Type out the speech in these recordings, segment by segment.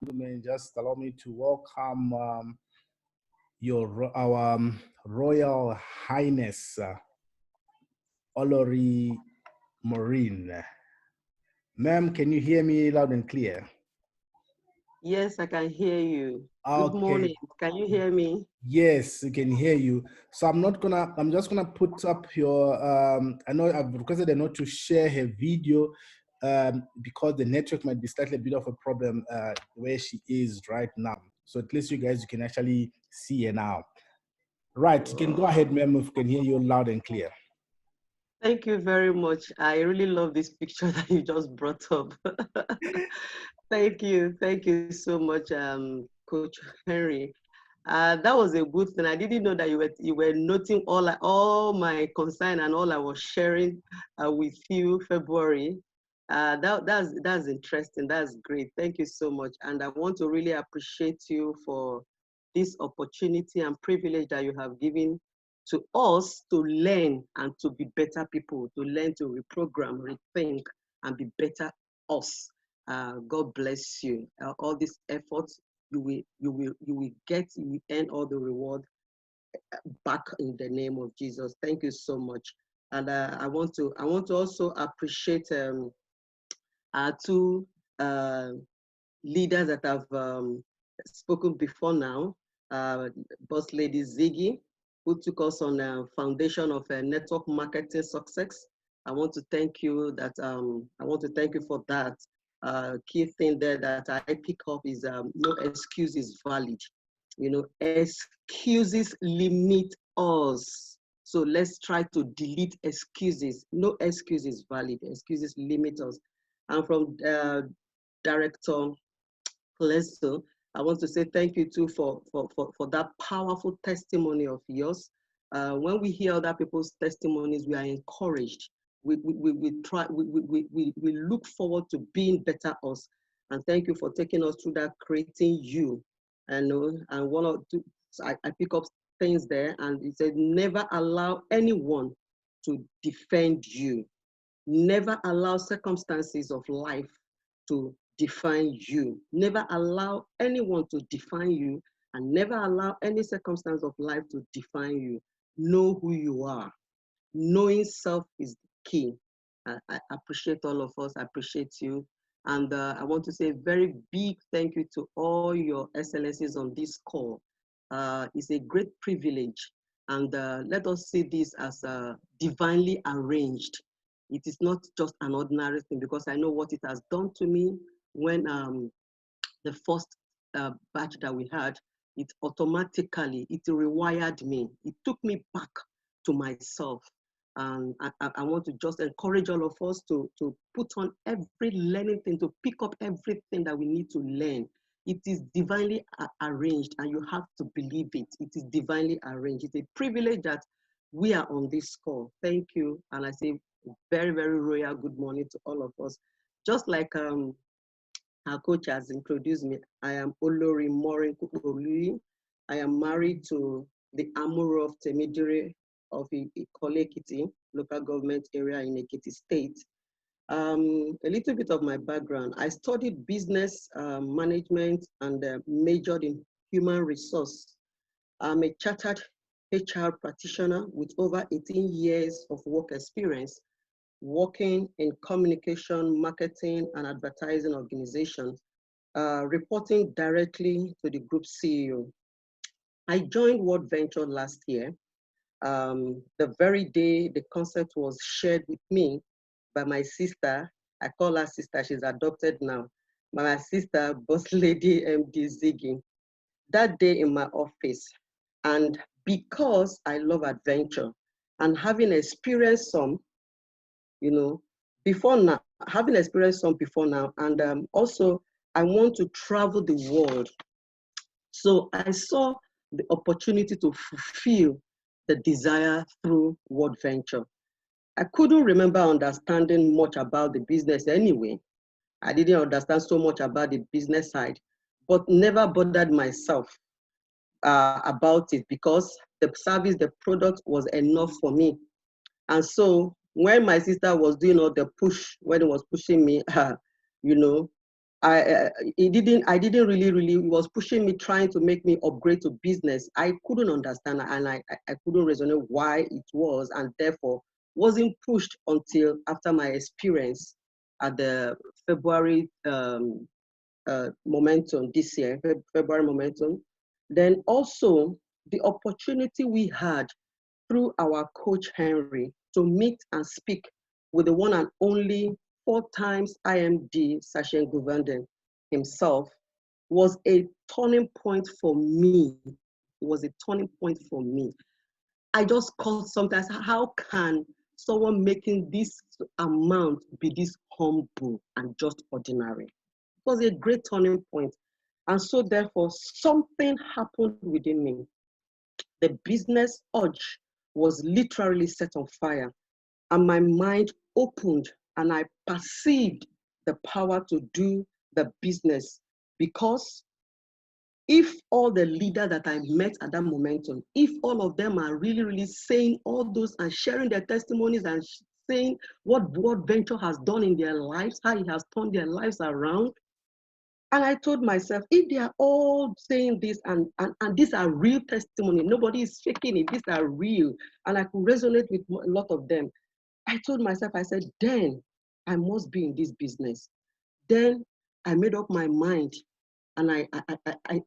Just allow me to welcome our Royal Highness Olori Maureen. Ma'am, can you hear me loud and clear? Yes, I can hear you. Good Okay. morning. Can you hear me? Yes, we can hear you. So I'm just gonna put up your I know I've requested a note to share her video because the network might be slightly a bit of a problem where she is right now. So at least you can actually see her now. Right, you can go ahead, ma'am, if we can hear you loud and clear. Thank you very much. I really love this picture that you just brought up. Thank you. Thank you so much, Coach Henry. That was a good thing. I didn't know that you were noting all my concern and all I was sharing with you February. That's interesting. That's great. Thank you so much. And I want to really appreciate you for this opportunity and privilege that you have given to us to learn and to be better people, to learn to reprogram, rethink, and be better us. God bless you. All these efforts you will earn all the reward back in the name of Jesus. Thank you so much. And I want to also appreciate our two uh, leaders that have spoken before now. Boss Lady Ziggy, who took us on a foundation of network marketing success. I want to thank you for that. Key thing there that I pick up is no excuse is valid. Excuses limit us. So let's try to delete excuses. No excuse is valid. Excuses limit us. And from Director Pleso, I want to say thank you too for that powerful testimony of yours. When we hear other people's testimonies, we are encouraged. We look forward to being better us. And thank you for taking us through that creating you. And one or two, I pick up things there, and it said, never allow anyone to defend you. Never allow circumstances of life to define you. Never allow anyone to define you, and never allow any circumstance of life to define you. Know who you are. Knowing self is the key. I appreciate all of us. I appreciate you. And I want to say a very big thank you to all your excellencies on this call. It's a great privilege. And let us see this as divinely arranged. It is not just an ordinary thing, because I know what it has done to me when the first batch that we had, it automatically, it rewired me. It took me back to myself. And I want to just encourage all of us to put on every learning thing, to pick up everything that we need to learn. It is divinely arranged, and you have to believe it. It is divinely arranged. It's a privilege that we are on this call. Thank you. And I say very, very royal good morning to all of us. Just like our coach has introduced me, I am Olori Maureen. I am married to the Amuro of Temidire of Ikole-Ekiti local government area in Ekiti State. A little bit of my background. I studied business management and majored in human resource. I'm a chartered HR practitioner with over 18 years of work experience working in communication, marketing, and advertising organizations, reporting directly to the group CEO. I joined World Venture last year. The very day the concept was shared with me by my sister. I call her sister, she's adopted now. My sister, Boss Lady MD Ziggy. That day in my office, and because I love adventure and having experienced some, before now, having experienced some before now, and also I want to travel the world. So I saw the opportunity to fulfill the desire through World Venture. I couldn't remember understanding much about the business anyway. I didn't understand so much about the business side, but never bothered myself about it because the service, the product was enough for me. And so when my sister was doing all the push, when it was pushing me, you know, I didn't really, he was pushing me, trying to make me upgrade to business. I couldn't understand, and I couldn't resonate why it was, and therefore wasn't pushed until after my experience at the February momentum this year, February momentum. Then also the opportunity we had through our coach Henry to meet and speak with the one and only 4 times IMD Sachin Guvenden himself was a turning point for me. It was a turning point for me. I just called sometimes, how can someone making this amount be this humble and just ordinary? It was a great turning point. And so therefore, something happened within me. The business urge was literally set on fire, and my mind opened, and I perceived the power to do the business. Because if all the leaders that I met at that momentum, if all of them are really saying all those and sharing their testimonies and saying what World Venture has done in their lives, how it has turned their lives around, and I told myself, if they are all saying this and these are real testimony, nobody is faking it, these are real, and I could resonate with a lot of them. I told myself, I said, then I must be in this business. Then I made up my mind, and I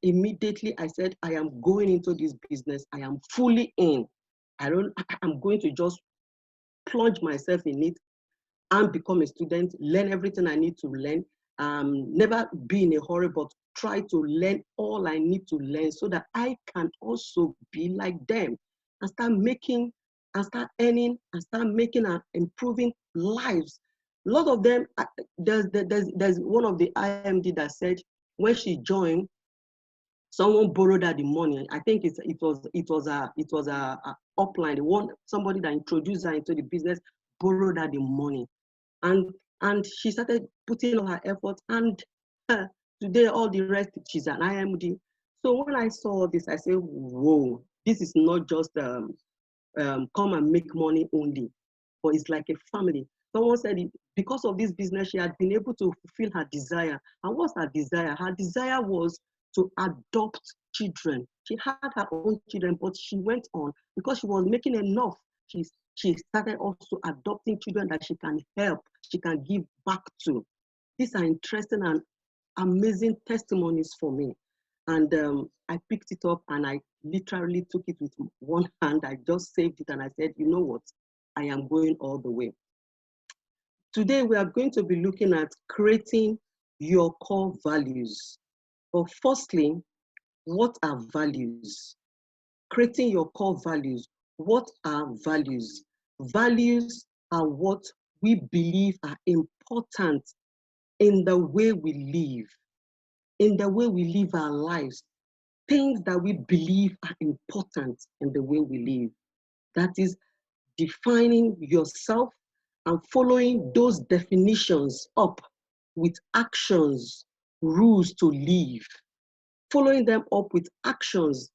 immediately, I said, I am going into this business. I am fully in. I'm going to just plunge myself in it and become a student, learn everything I need to learn. Never be in a hurry, but try to learn all I need to learn so that I can also be like them and start making and start earning and start making and improving lives. A lot of them, there's one of the IMD that said when she joined, someone borrowed her the money. I think it was a upline, the one somebody that introduced her into the business borrowed her the money. And she started putting all her effort, and today all the rest, she's an IMD. So when I saw this, I said, whoa, this is not just come and make money only, but it's like a family. Someone said because of this business, she had been able to fulfill her desire. And what's her desire? Her desire was to adopt children. She had her own children, but she went on because she was making enough. She started also adopting children that she can help, she can give back to. These are interesting and amazing testimonies for me. And I picked it up and I literally took it with one hand. I just saved it and I said, you know what? I am going all the way. Today, we are going to be looking at creating your core values. But firstly, what are values? Creating your core values. What are values? Values are what we believe are important in the way we live, in the way we live our lives. Things that we believe are important in the way we live. That is defining yourself and following those definitions up with actions, rules to live. Following them up with actions,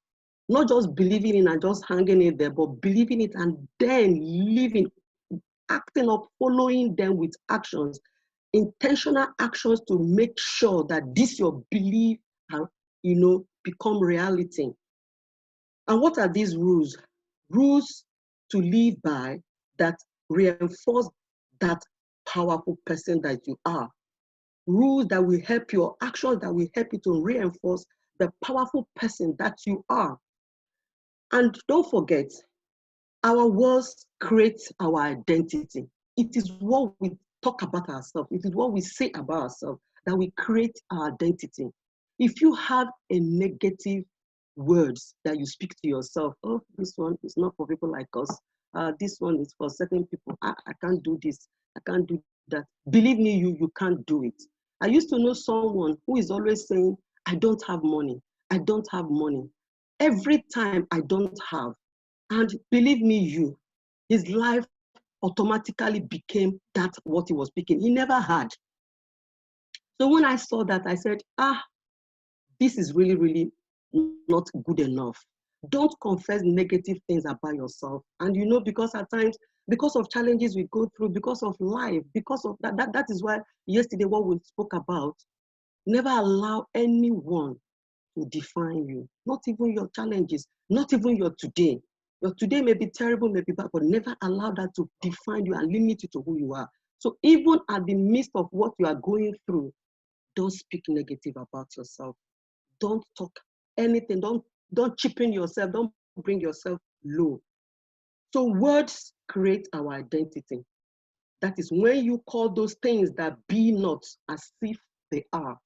not just believing in and just hanging it there, but believing it and then living, acting up, following them with actions, intentional actions to make sure that this your belief are, become reality. And what are these rules? Rules to live by that reinforce that powerful person that you are. Rules that will help your actions, that will help you to reinforce the powerful person that you are. And don't forget, our words create our identity. It is what we talk about ourselves. It is what we say about ourselves that we create our identity. If you have a negative words that you speak to yourself, oh, this one is not for people like us. This one is for certain people. I can't do this. I can't do that. Believe me, you can't do it. I used to know someone who is always saying, I don't have money. I don't have money. Every time I don't have. And believe me, his life automatically became that what he was speaking. He never had. So when I saw that, I said, this is really not good enough. Don't confess negative things about yourself. And because at times, because of challenges we go through, because of life, because of that is why yesterday what we spoke about, Never allow anyone to define you, not even your challenges, not even your today. Your today may be terrible, may be bad, but never allow that to define you and limit you to who you are. So even at the midst of what you are going through, don't speak negative about yourself. Don't talk anything. Don't cheapen yourself. Don't bring yourself low. So words create our identity. That is when you call those things that be not as if they are.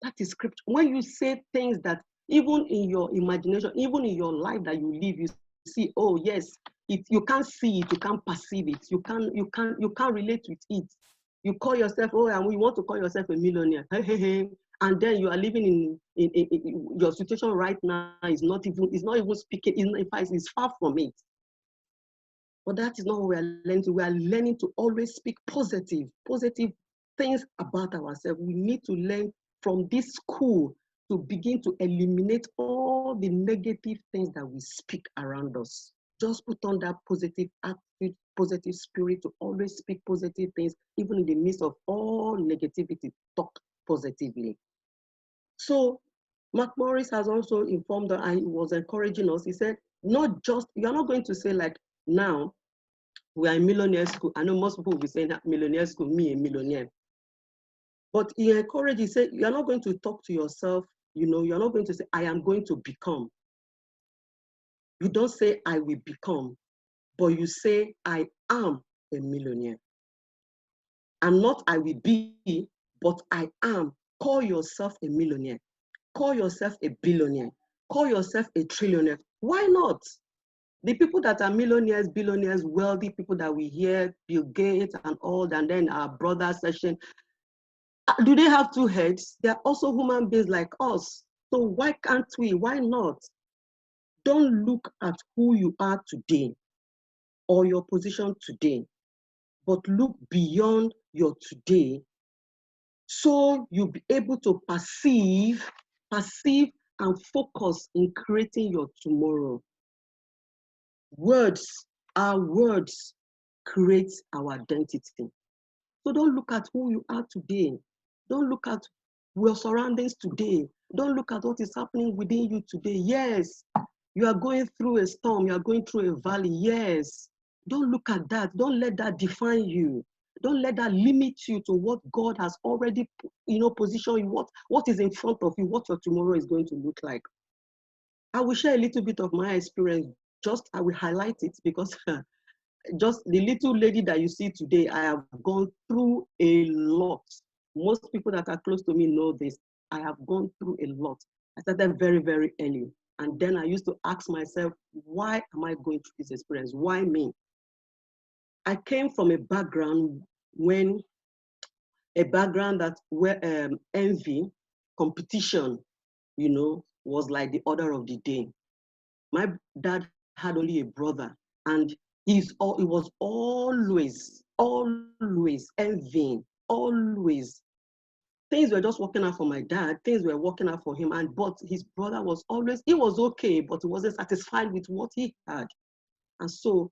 That is scripture. When you say things that even in your imagination, even in your life that you live, you see, oh yes, you can't see it, you can't perceive it, you can't relate with it. You call yourself, oh, and you want to call yourself a millionaire. Hey, hey, hey. And then you are living in your situation right now is not even speaking, in fact, it's far from it. But that is not what we are learning to. We are learning to always speak positive things about ourselves. We need to learn from this school to begin to eliminate all the negative things that we speak around us. Just put on that positive attitude, positive spirit to always speak positive things, even in the midst of all negativity, talk positively. So Mark Morris has also informed us and he was encouraging us. He said, not just, you're not going to say like, now we are in millionaire school. I know most people will be saying that millionaire school, me a millionaire. But he encouraged, he said, you're not going to talk to yourself, you're not going to say, I am going to become. You don't say, I will become, but you say, I am a millionaire. I'm not, I will be, but I am. Call yourself a millionaire. Call yourself a billionaire. Call yourself a trillionaire. Why not? The people that are millionaires, billionaires, wealthy people that we hear, Bill Gates and all, and then our brother session, do they have two heads? They're also human beings like us. So why can't we? Why not? Don't look at who you are today or your position today, but look beyond your today so you'll be able to perceive and focus in creating your tomorrow. Our words create our identity. So don't look at who you are today. Don't look at your surroundings today. Don't look at what is happening within you today. Yes, you are going through a storm. You are going through a valley. Yes. Don't look at that. Don't let that define you. Don't let that limit you to what God has already, positioned you, what is in front of you, what your tomorrow is going to look like. I will share a little bit of my experience. I will highlight it because just the little lady that you see today, I have gone through a lot. Most people that are close to me know this. I have gone through a lot. I started very, very early. And then I used to ask myself, why am I going through this experience? Why me? I came from a background where envy, competition, was like the order of the day. My dad had only a brother, and he was always envying, always. Things were just working out for my dad, things were working out for him, but his brother was okay, but he wasn't satisfied with what he had. And so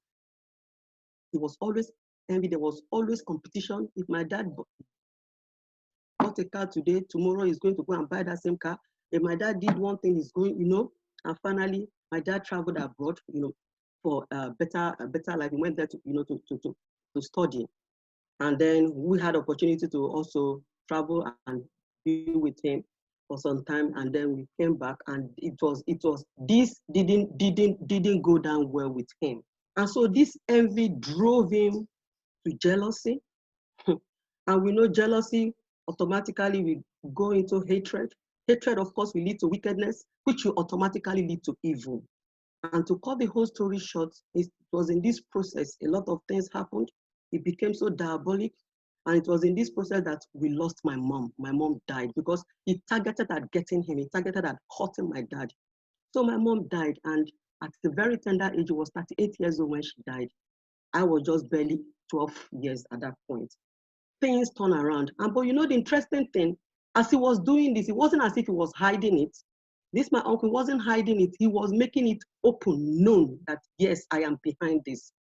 he was always envy, there was always competition. If my dad bought a car today, tomorrow he's going to go and buy that same car. If my dad did one thing, he's going, and finally my dad traveled abroad, for a better life. He went there to study. And then we had opportunity to also travel and be with him for some time. And then we came back, and this didn't go down well with him. And so this envy drove him to jealousy. And we know jealousy automatically will go into hatred. Hatred, of course, will lead to wickedness, which will automatically lead to evil. And to cut the whole story short, it was in this process, a lot of things happened. It became so diabolic. And it was in this process that we lost my mom. My mom died because he targeted at getting him. He targeted at hurting my dad. So my mom died. And at a very tender age, she was 38 years old when she died. I was just barely 12 years at that point. Things turned around. But the interesting thing, as he was doing this, it wasn't as if he was hiding it. My uncle wasn't hiding it. He was making it open, known that, yes, I am behind this.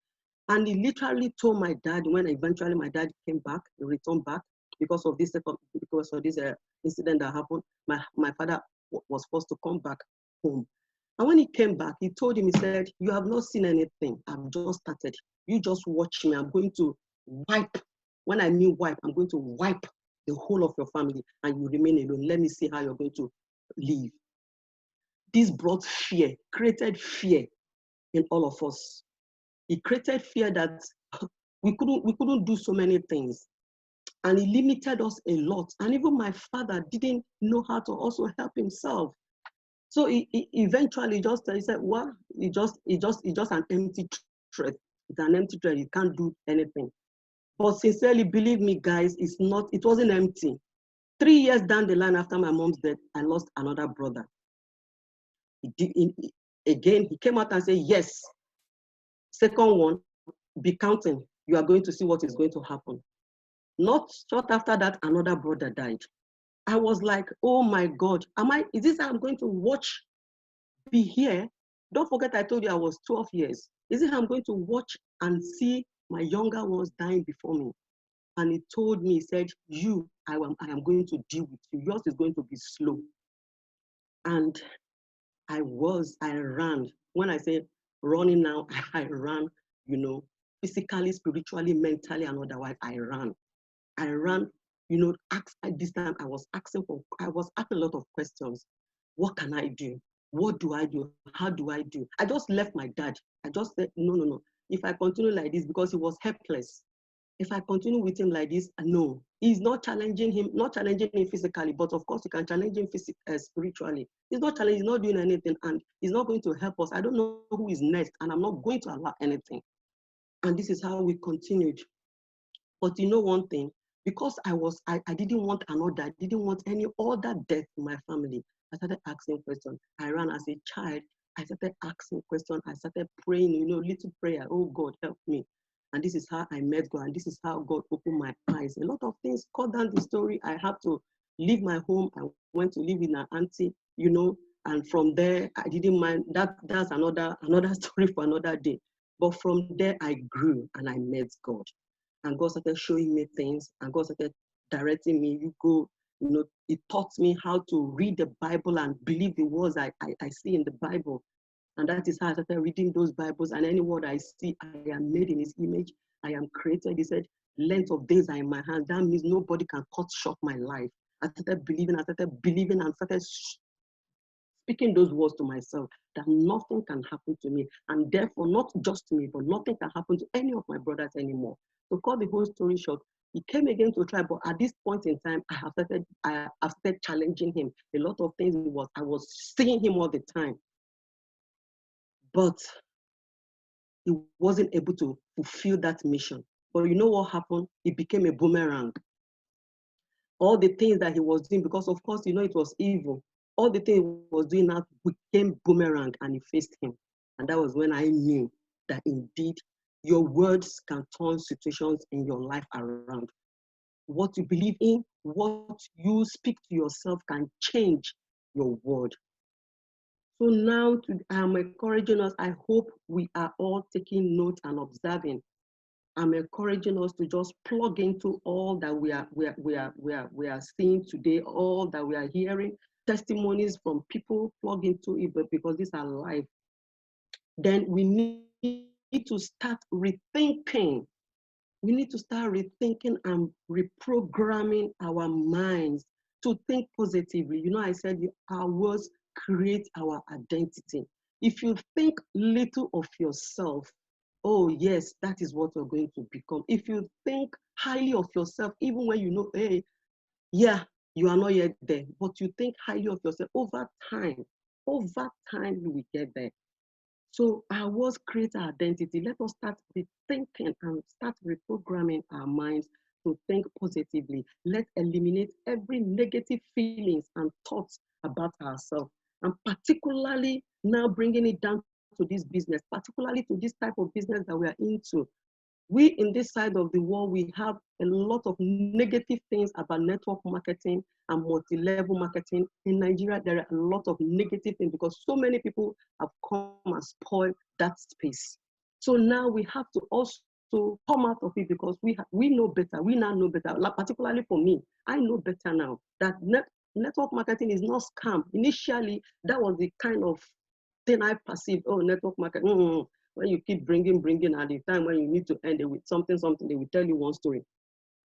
And he literally told my dad, when eventually my dad came back, he returned back, because of this incident that happened, my father was forced to come back home. And when he came back, he told him, he said, you have not seen anything. I've just started. You just watch me. I'm going to wipe. When I mean wipe, I'm going to wipe the whole of your family and you remain alone. Let me see how you're going to live. This brought fear, created fear in all of us. It created fear that we couldn't do so many things. And it limited us a lot. And even my father didn't know how to also help himself. So he eventually he said, well, it's just an empty threat. It's an empty threat. You can't do anything. But sincerely, believe me, guys, it wasn't empty. 3 years down the line after my mom's death, I lost another brother. Again, he came out and said, yes, second one, be counting. You are going to see what is going to happen. Not short after that, another brother died. I was like, oh my God, is this how I'm going to watch, be here? Don't forget I told you I was 12 years. Is it how I'm going to watch and see my younger ones dying before me? And he told me, he said, I am going to deal with you. Yours is going to be slow. And I ran. When I say running now, I ran, physically, spiritually, mentally, and otherwise, I ran. At this time, I was asking a lot of questions. What can I do? What do I do? How do I do? I just left my dad. I just said, no. If I continue like this, because he was helpless, if I continue with him like this, no. He's not challenging him physically, but of course, you can challenge him spiritually. He's not challenging, he's not doing anything, and he's not going to help us. I don't know who is next, and I'm not going to allow anything. And this is how we continued. But you know one thing, because I didn't want I didn't want any other death in my family. I started asking questions. I ran as a child. I started asking questions. I started praying, little prayer. Oh God, help me. And this is how I met God. And this is how God opened my eyes. A lot of things cut down the story. I had to leave my home. I went to live with an auntie, and from there, I didn't mind. That's another story for another day. But from there, I grew and I met God. And God started showing me things, and God started directing me. It taught me how to read the Bible and believe the words I see in the Bible. And that is how I started reading those Bibles. And any word I see, I am made in His image. I am created. He said, length of days are in my hands. That means nobody can cut short my life. I started believing, and started speaking those words to myself, that nothing can happen to me. And therefore, not just to me, but nothing can happen to any of my brothers anymore. To cut the whole story short, he came again to try, but at this point in time, I have started challenging him. A lot of things I was seeing him all the time, but he wasn't able to fulfill that mission. But you know what happened? It became a boomerang. All the things that he was doing, because of course, it was evil. All the things he was doing now became boomerang, and he faced him. And that was when I knew that indeed your words can turn situations in your life around. What you believe in, what you speak to yourself can change your world. So now I'm encouraging us. I hope we are all taking note and observing. I'm encouraging us to just plug into all that we are seeing today, all that we are hearing, testimonies from people, plug into it, because these are live. Then we need to start rethinking. We need to start rethinking and reprogramming our minds to think positively. I said our words create our identity. If you think little of yourself, oh yes, that is what you're going to become. If you think highly of yourself, even when hey, yeah, you are not yet there, but you think highly of yourself, over time you will get there. So our words create our identity. Let us start rethinking and start reprogramming our minds to think positively. Let's eliminate every negative feelings and thoughts about ourselves. And particularly now bringing it down to this business, particularly to this type of business that we are into. We in this side of the world, we have a lot of negative things about network marketing and multi-level marketing. In Nigeria, there are a lot of negative things because so many people have come and spoiled that space. So now we have to also also come out of it because we know better. We now know better. Like, particularly for me, I know better now that network marketing is not scam. Initially, that was the kind of thing I perceived. Oh, network marketing. When you keep bringing, at the time when you need to end it with something, they will tell you one story.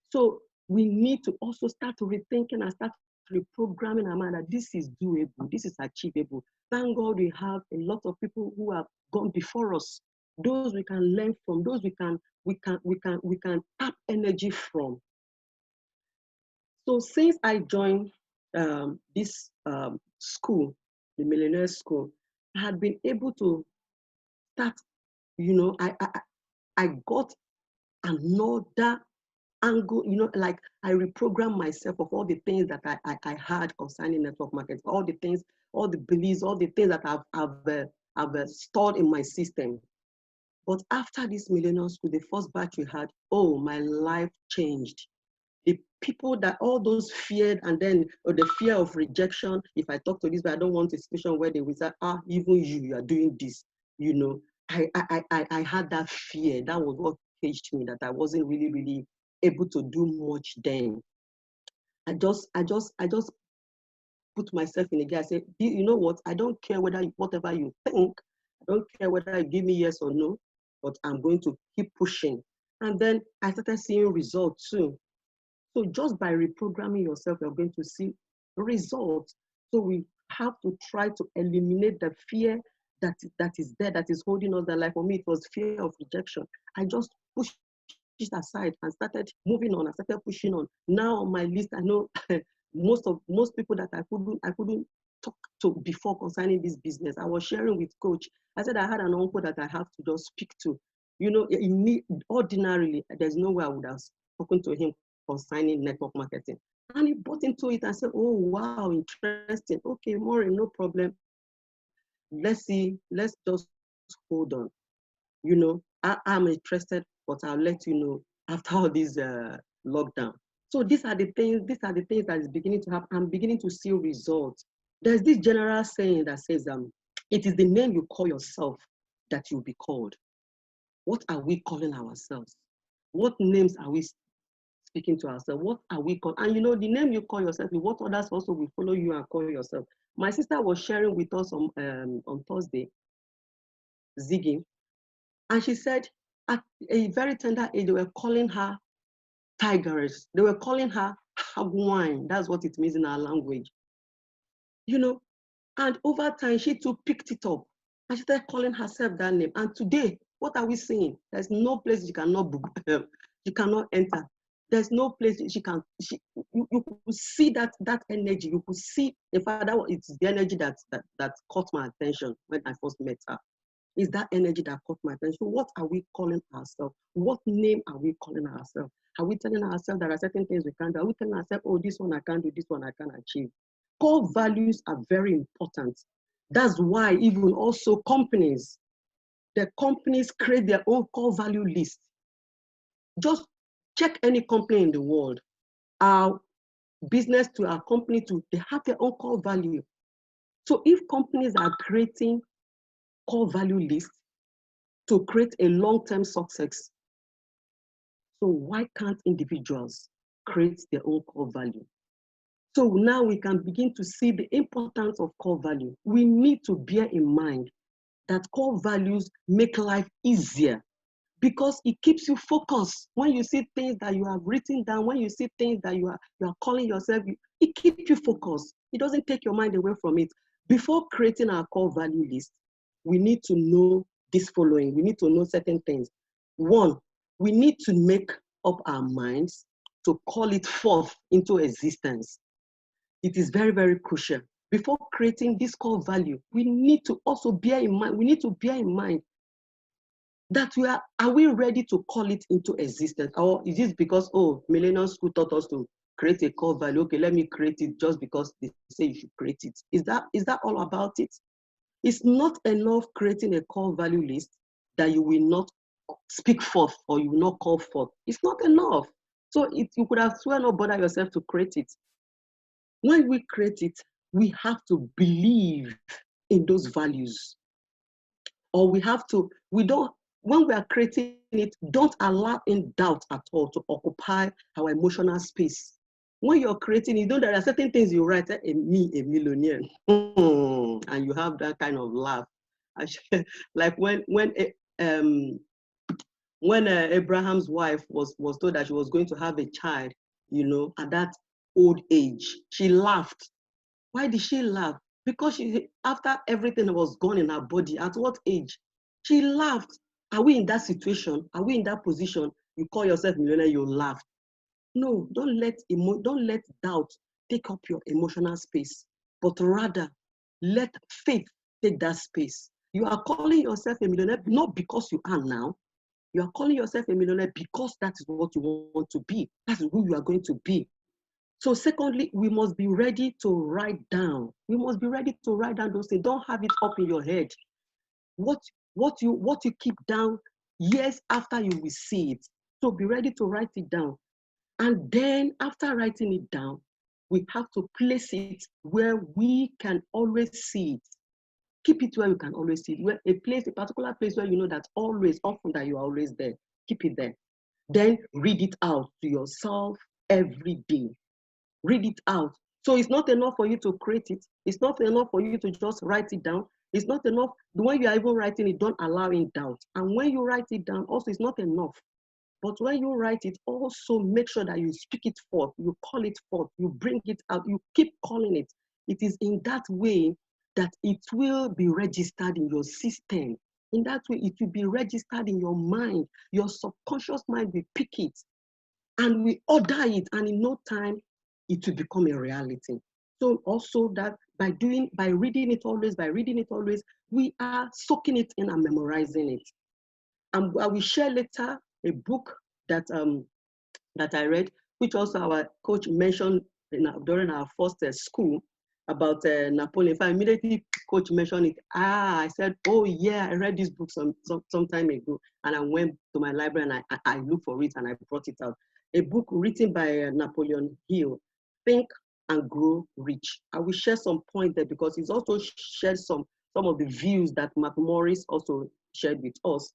So we need to also start rethinking and start reprogramming our mind that this is doable, this is achievable. Thank God we have a lot of people who have gone before us, those we can learn from, those we can tap energy from. So since I joined this school, the Millionaire School, I had been able to start, I got another angle, like I reprogram myself of all the things that I had concerning network marketing, all the things, all the beliefs, all the things that I've stored in my system. But after this Millionaire School, the first batch we had, oh, my life changed. The people that all those feared, and then the fear of rejection, if I talk to this, but I don't want a situation where they will say, even you are doing this, I had that fear. That was what caged me, that I wasn't really able to do much then. I just put myself in a gear. I said, you know what? I don't care whatever you think. I don't care whether you give me yes or no, but I'm going to keep pushing. And then I started seeing results too. So just by reprogramming yourself, you're going to see results. So we have to try to eliminate the fear that is there, that is holding us. That, like for me, it was fear of rejection. I just pushed it aside and started moving on. I started pushing on. Now on my list, I know most people that I couldn't talk to before concerning this business. I was sharing with Coach. I said I had an uncle that I have to just speak to. Ordinarily, there's no way I would have spoken to him concerning network marketing. And he bought into it and said, oh, wow, interesting. Okay, Maureen, no problem. Let's see, let's just hold on. I'm interested, but I'll let you know after all this lockdown. So these are the things that is beginning to happen. I'm beginning to see results. There's this general saying that says, it is the name you call yourself that you'll be called. What are we calling ourselves? What names are we speaking to ourselves? What are we called? And the name you call yourself, what others also will follow you and call yourself. My sister was sharing with us on Thursday, Ziggy, and she said at a very tender age, they were calling her tigress. They were calling her wine. That's what it means in our language. And over time, she too picked it up and she started calling herself that name. And today, what are we seeing? There's no place she cannot enter. There's no place you could see that energy. You could see, in fact, it's the energy that caught my attention when I first met her. Is that energy that caught my attention. So what are we calling ourselves? What name are we calling ourselves? Are we telling ourselves there are certain things we can't do? Are we telling ourselves, oh, this one I can't do, this one I can't achieve? Core values are very important. That's why even also the companies create their own core value list. Just check any company in the world. Our business to our company to, they have their own core value. So if companies are creating core value lists to create a long-term success, so why can't individuals create their own core value? So now we can begin to see the importance of core value. We need to bear in mind that core values make life easier because it keeps you focused. When you see things that you have written down, when you see things that you are calling yourself, it keeps you focused. It doesn't take your mind away from it. Before creating our core value list, we need to know this following. We need to know certain things. One, we need to make up our minds to call it forth into existence. It is very, very crucial. Before creating this core value, we need to also bear in mind, that are we ready to call it into existence? Or is this because, oh, Millennium School taught us to create a core value? Okay, let me create it just because they say you should create it. Is that all about it? It's not enough creating a core value list that you will not speak forth or you will not call forth. It's not enough. So you could have sworn not bother yourself to create it. When we create it, we have to believe in those values. Or we don't, when we are creating it, don't allow in doubt at all to occupy our emotional space. When you're creating it, there are certain things you write, me, a millionaire, and you have that kind of laugh. Like when Abraham's wife was told that she was going to have a child, at that old age, she laughed. Why did she laugh? Because after everything was gone in her body, at what age? She laughed. Are we in that situation? Are we in that position? You call yourself millionaire, you laugh. No, don't let doubt take up your emotional space, but rather let faith take that space. You are calling yourself a millionaire not because you are now. You are calling yourself a millionaire because that is what you want to be. That's who you are going to be. So secondly, we must be ready to write down. We must be ready to write down those things. Don't have it up in your head. What you keep down years after you will see it. So be ready to write it down. And then after writing it down, we have to place it where we can always see it. Keep it where you can always see it. Where a particular place where you know that often that you are always there. Keep it there. Then read it out to yourself every day. Read it out. So it's not enough for you to create it. It's not enough for you to just write it down. It's not enough. When you are even writing it, don't allow in doubt. And when you write it down, also, it's not enough. But when you write it, also make sure that you speak it forth, you call it forth, you bring it out, you keep calling it. It is in that way that it will be registered in your system. In that way, it will be registered in your mind. Your subconscious mind will pick it and we order it, and in no time, it will become a reality. So also that by reading it always, we are soaking it in and memorizing it. And I will share later a book that I read, which also our coach mentioned during our first school about Napoleon. If I immediately coach mentioned it, I said, oh yeah, I read this book some time ago, and I went to my library and I looked for it and I brought it out. A book written by Napoleon Hill, Think and Grow Rich. I will share some points there because he's also shared some of the views that Mark Morris also shared with us.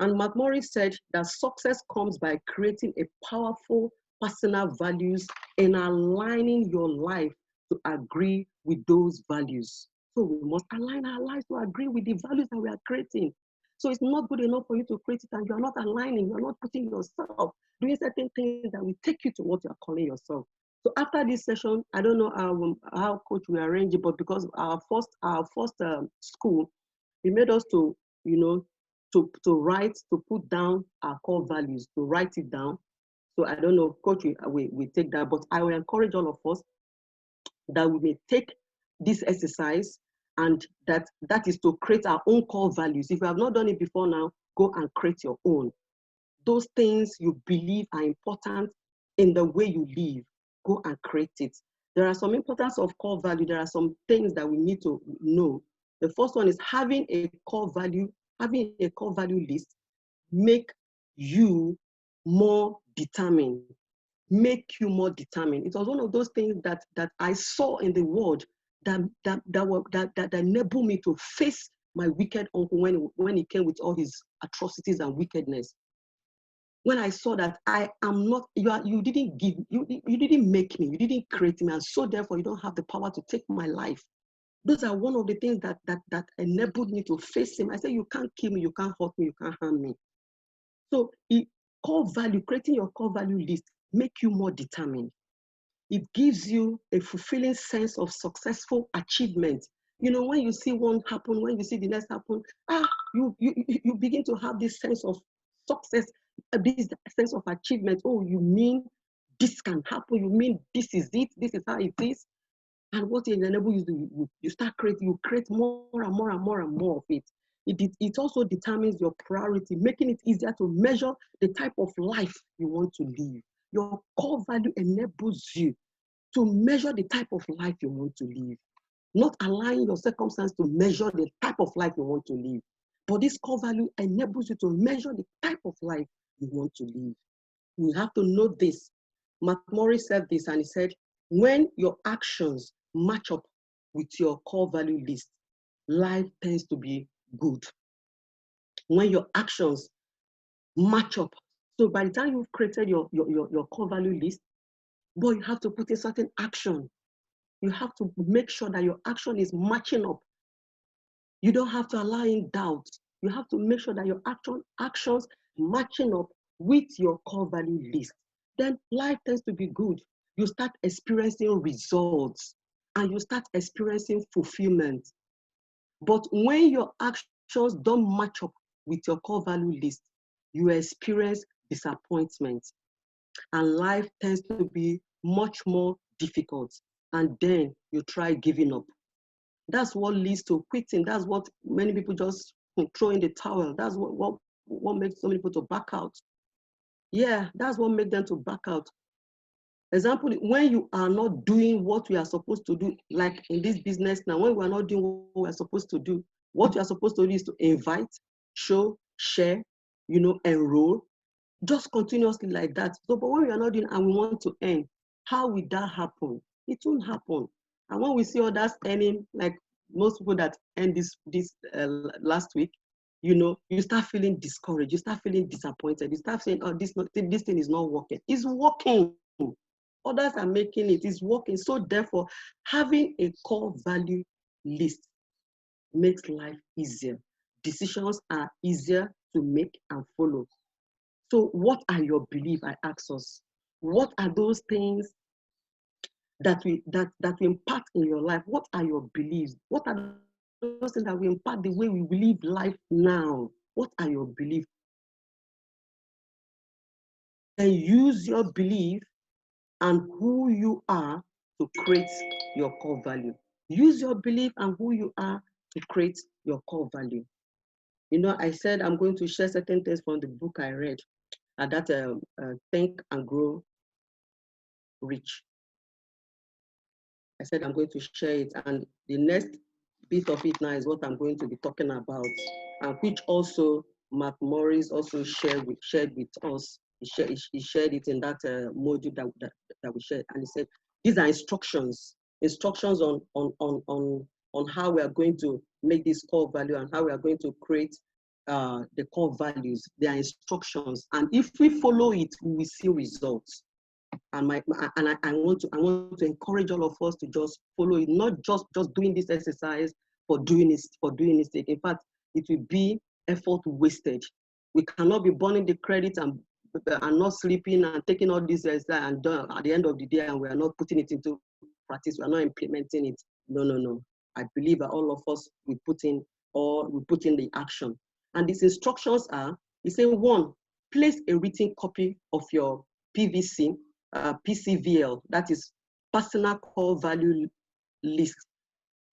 And Mark Morris said that success comes by creating a powerful personal values and aligning your life to agree with those values. So we must align our lives to agree with the values that we are creating. So it's not good enough for you to create it and you're not aligning, you're not putting yourself, doing certain things that will take you to what you're calling yourself. So after this session, I don't know how coach will arrange it, but because our first school, he made us to, to write, to put down our core values, to write it down. So I don't know, coach, we take that, but I will encourage all of us that we may take this exercise, and that is to create our own core values. If you have not done it before now, go and create your own. Those things you believe are important in the way you live, go and create it. There are some importance of core value. There are some things that we need to know. The first one is having a core value list make you more determined. Make you more determined. It was one of those things that I saw in the world that enabled me to face my wicked uncle when he came with all his atrocities and wickedness. When I saw that I am not, you didn't make me, you didn't create me, and so therefore you don't have the power to take my life. Those are one of the things that enabled me to face him. I said, you can't kill me, you can't hurt me, you can't harm me. So creating your core value list make you more determined. It gives you a fulfilling sense of successful achievement. When you see one happen, when you see the next happen, you begin to have this sense of success, this sense of achievement. Oh, you mean this can happen? You mean this is it? This is how it is? And what it enables you to, you start creating, you create more and more and more and more of it. It also determines your priority, making it easier to measure the type of life you want to live. Your core value enables you to measure the type of life you want to live, not allowing your circumstance to measure the type of life you want to live. But this core value enables you to measure the type of life you want to live. You have to know this. Mark Morris said this, and he said, when your actions match up with your core value list, life tends to be good. when your actions match up. So by the time you've created your core value list, but you have to put in certain action. You have to make sure that your action is matching up. You don't have to allow in doubt. You have to make sure that your actions matching up with your core value list. Then life tends to be good. You start experiencing results and you start experiencing fulfillment. But when your actions don't match up with your core value list, you experience disappointment and life tends to be much more difficult. And then you try giving up. That's what leads to quitting. That's what many people just throw in the towel. That's what makes so many people to back out. Yeah, that's what makes them to back out. Example, when you are not doing what we are supposed to do, like in this business now, when we are not doing what we are supposed to do, what you are supposed to do is to invite, show, share, enroll, just continuously like that. So, but when we are not doing and we want to earn, how will that happen? It won't happen. And when we see others earning, like most people that earned this last week, you start feeling discouraged. You start feeling disappointed. You start saying, "Oh, this thing is not working." It's working. Others are making it. It's working. So therefore, having a core value list makes life easier. Decisions are easier to make and follow. So what are your beliefs? I ask us. What are those things that will impact in your life? What are your beliefs? What are those things that will impact the way we live life now? What are your beliefs? And use your belief and who you are to create your core value. Use your belief and who you are to create your core value. I said I'm going to share certain things from the book I read, and that Think and Grow Rich. I said I'm going to share it, and the next bit of it now is what I'm going to be talking about, and which also Mark Morris also shared with us. He shared it in that module that we shared, and he said these are instructions on how we are going to make this core value and how we are going to create the core values. They are instructions, and if we follow it, we will see results. And I want to encourage all of us to just follow it, not just doing this exercise for doing its sake. In fact, it will be effort wasted. We cannot be burning the credit and not sleeping and taking all this exercise and done at the end of the day, and we are not putting it into practice. We are not implementing it. No. I believe that all of us we put in the action. And these instructions are: you say, 1, place a written copy of your PVC. PCVL, that is personal core value list.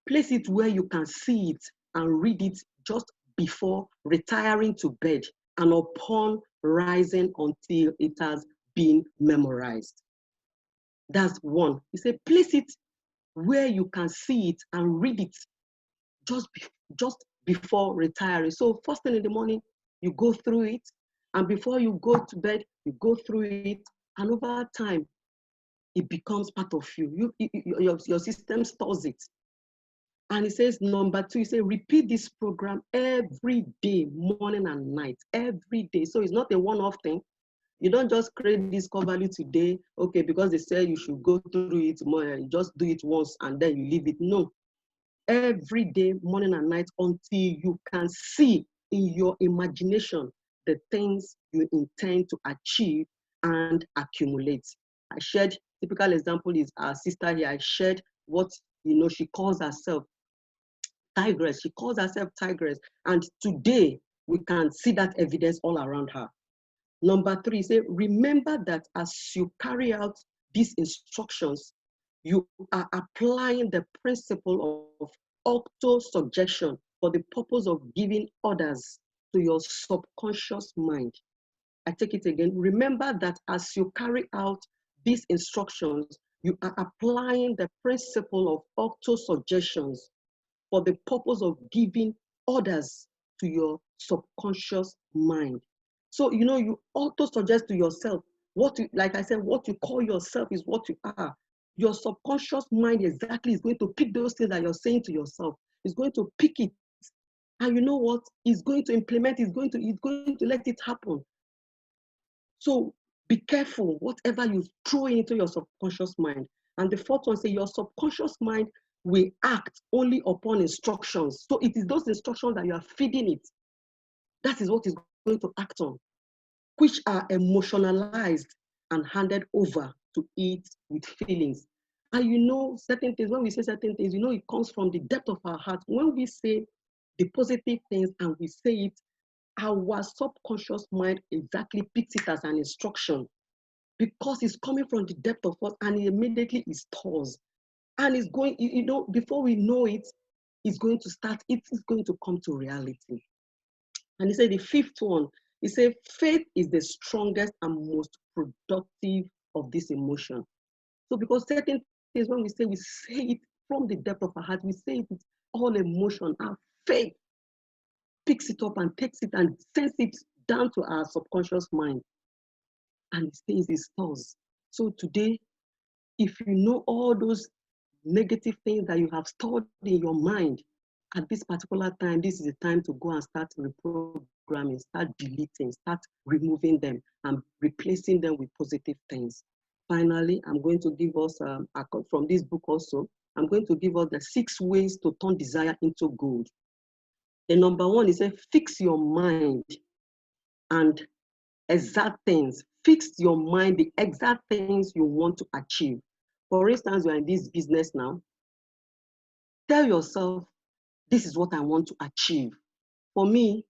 Place it where you can see it and read it just before retiring to bed and upon rising until it has been memorized. That's 1. You say place it where you can see it and read it just before retiring. So first thing in the morning, you go through it, and before you go to bed, you go through it. And over time, it becomes part of you. Your system stores it. And it says, number 2, you say, repeat this program every day, morning and night, every day. So it's not a one-off thing. You don't just create this core value today, okay, because they say you should go through it more, you just do it once and then you leave it. No. Every day, morning and night, until you can see in your imagination the things you intend to achieve and accumulate. I shared, typical example is our sister here. I shared what, she calls herself Tigress. She calls herself Tigress. And today, we can see that evidence all around her. Number 3, say, remember that as you carry out these instructions, you are applying the principle of auto-suggestion for the purpose of giving orders to your subconscious mind. I take it again. Remember that as you carry out these instructions, you are applying the principle of auto-suggestions for the purpose of giving orders to your subconscious mind. So, you auto-suggest to yourself like I said, what you call yourself is what you are. Your subconscious mind exactly is going to pick those things that you're saying to yourself. It's going to pick it And you know what? He's going to implement, he's going to let it happen. So be careful, whatever you throw into your subconscious mind. And the fourth one say your subconscious mind will act only upon instructions. So it is those instructions that you are feeding it. That is what it's going to act on, which are emotionalized and handed over to it with feelings. And you know, certain things, when we say certain things, you know, it comes from the depth of our heart. When we say the positive things and we say it, our subconscious mind exactly picks it as an instruction because it's coming from the depth of us and it immediately it stores. And it's going, you know, before we know it, it's going to start, it is going to come to reality. And he said the fifth one, he said, faith is the strongest and most productive of this emotion. So because certain things, when we say it from the depth of our heart, we say it with all emotion. Our faith picks it up and takes it and sends it down to our subconscious mind. And it stays in stores. So today, if you know all those negative things that you have stored in your mind, at this particular time, this is the time to go and start reprogramming, start deleting, start removing them and replacing them with positive things. Finally, I'm going to give us, from this book also, I'm going to give us the 6 ways to turn desire into gold. The number 1 is fix your mind and exact things. Fix your mind, the exact things you want to achieve. For instance, you're in this business now. Tell yourself, this is what I want to achieve. For me,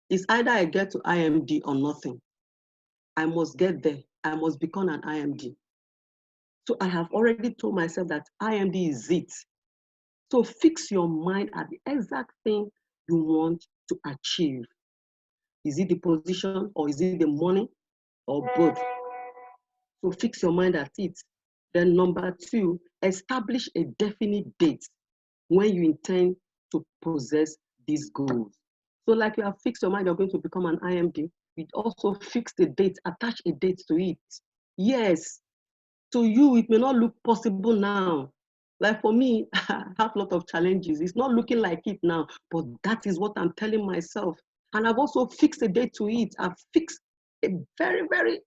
it's either I get to IMD or nothing. I must get there. I must become an IMD. So I have already told myself that IMD is it. So fix your mind at the exact thing you want to achieve. Is it the position or is it the money or both? So fix your mind at it. Then number 2, establish a definite date when you intend to possess these goals. So like you have fixed your mind, you're going to become an IMD, you also fix the date, attach a date to it. Yes, to you, it may not look possible now. Like for me, I have a lot of challenges. It's not looking like it now, but that is what I'm telling myself. And I've also fixed a date to it. I've fixed a very, very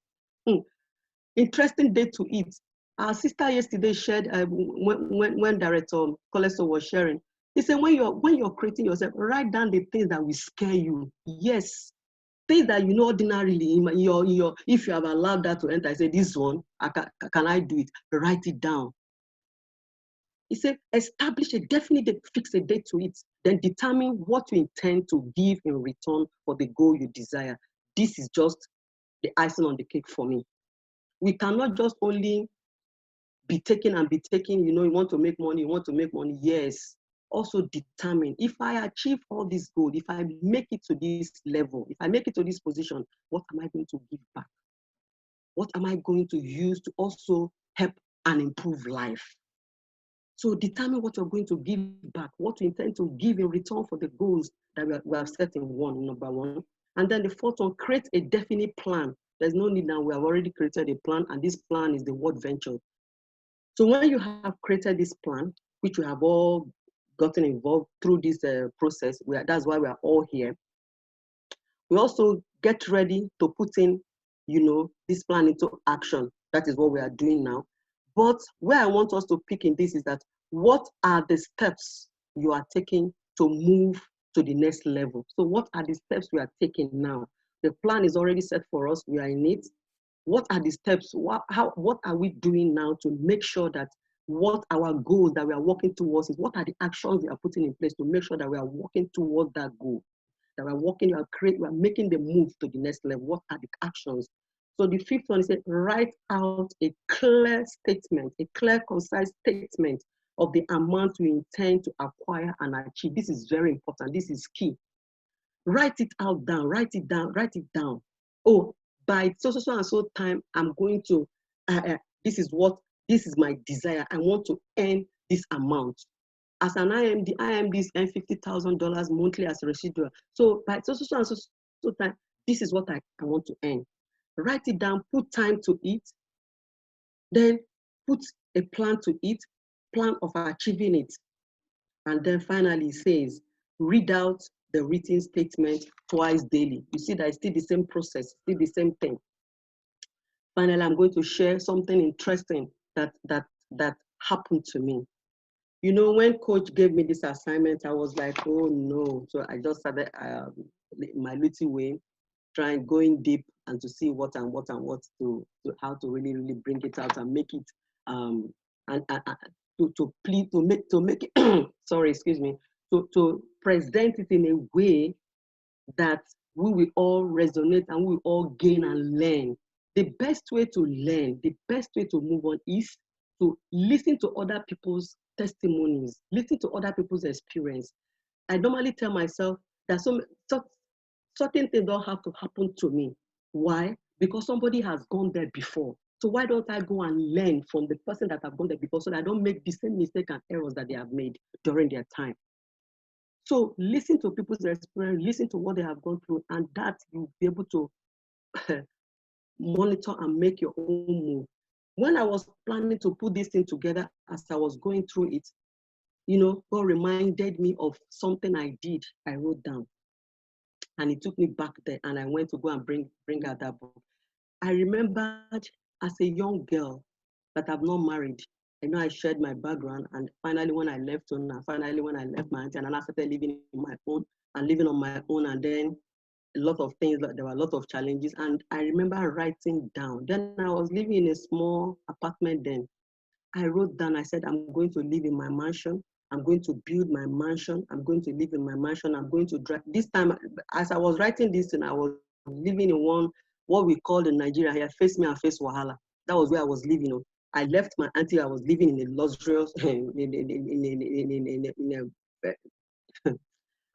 interesting date to it. Our sister yesterday shared when Director Coleso was sharing. He said, when you're creating yourself, write down the things that will scare you. Yes, things that you know ordinarily if you have allowed that to enter. I say, this one, can I do it? Write it down. He said, establish a definite date, fix a date to it, then determine what you intend to give in return for the goal you desire. This is just the icing on the cake for me. We cannot just only be taking, you know, you want to make money, yes. Also determine, if I achieve all this goal, if I make it to this level, if I make it to this position, what am I going to give back? What am I going to use to also help and improve life? So determine what you're going to give back, what you intend to give in return for the goals that we have set in number 1. And then the 4th one, create a definite plan. There's no need now, we have already created a plan, and this plan is the word venture. So when you have created this plan, which we have all gotten involved through this process, that's why we are all here. We also get ready to put in, you know, this plan into action. That is what we are doing now. But where I want us to pick in this is that, what are the steps you are taking to move to the next level? So what are the steps we are taking now? The plan is already set for us. We are in it. What are the steps? What are we doing now to make sure that what our goals that we are working towards is, what are the actions we are putting in place to make sure that we are working towards that goal? That we are working, we are making the move to the next level. What are the actions? So the 5th one is write out a clear statement, a clear, concise statement of the amount you intend to acquire and achieve. This is very important. This is key. Write it out down, write it down, write it down. Oh, by so and so time, I'm going to, this is my desire. I want to earn this amount. As an IMD is earn $50,000 monthly as a residual. So by so and so time, this is what I want to earn. Write it down, put time to it, then put a plan to it, plan of achieving it. And then finally it says, read out the written statement twice daily. You see that it's still the same process, still the same thing. Finally, I'm going to share something interesting that happened to me. You know, when coach gave me this assignment, I was like, oh no. So I just started my little way, going deep and to see what to how to really bring it out and make it and to make it sorry, excuse me, to present it in a way that we will all resonate and we will all gain and learn. The best way to learn, the best way to move on is to listen to other people's testimonies, listen to other people's experience. I normally tell myself that certain things don't have to happen to me. Why? Because somebody has gone there before. So why don't I go and learn from the person that have gone there before so that I don't make the same mistake and errors that they have made during their time? So listen to people's experience, listen to what they have gone through, and that you'll be able to monitor and make your own move. When I was planning to put this thing together, as I was going through it, you know, God reminded me of something I did, I wrote down. And it took me back there, and I went to go and bring out that book. I remembered as a young girl that I've not married. I know I shared my background, and finally when I left home, and finally when I left my auntie, and I started living on my own, and then a lot of things, there were a lot of challenges, and I remember writing down. Then I was living in a small apartment then. I wrote down, I said, I'm going to live in my mansion. I'm going to build my mansion. I'm going to live in my mansion. I'm going to drive. This time, as I was writing this, and I was living in one, what we call in Nigeria here, face me and face Wahala. That was where I was living. I left my auntie. I was living in a luxurious,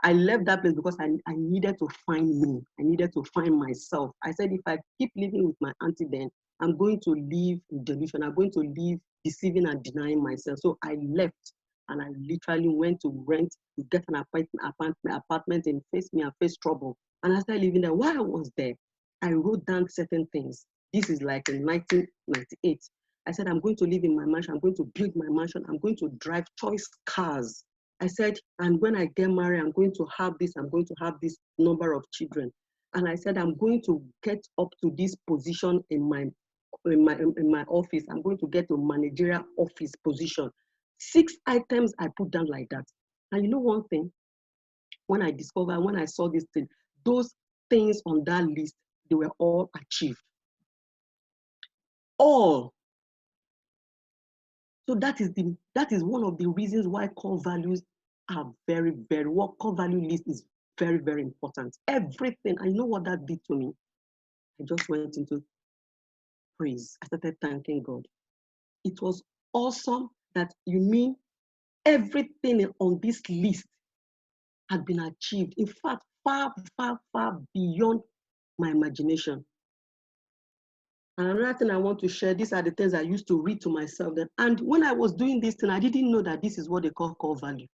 I left that place because I needed to find me. I needed to find myself. I said, if I keep living with my auntie, then I'm going to live in delusion. I'm going to live deceiving and denying myself. So I left, and I literally went to rent to get an apartment and face me and face trouble. And I started living there. While I was there, I wrote down certain things. This is like in 1998. I said, I'm going to live in my mansion. I'm going to build my mansion. I'm going to drive choice cars. I said, and when I get married, I'm going to have this number of children. And I said, I'm going to get up to this position in my office. I'm going to get a managerial office position. 6 items I put down like that. And you know one thing, when I saw this thing, those things on that list, they were all achieved. All. So that is one of the reasons why core values are very, very, what core value list is very, very important. Everything, I know what that did to me. I just went into praise. I started thanking God. It was awesome that you mean everything on this list had been achieved. In fact, far, far, far beyond my imagination. And another thing I want to share, these are the things I used to read to myself then. And when I was doing this thing, I didn't know that this is what they call core value.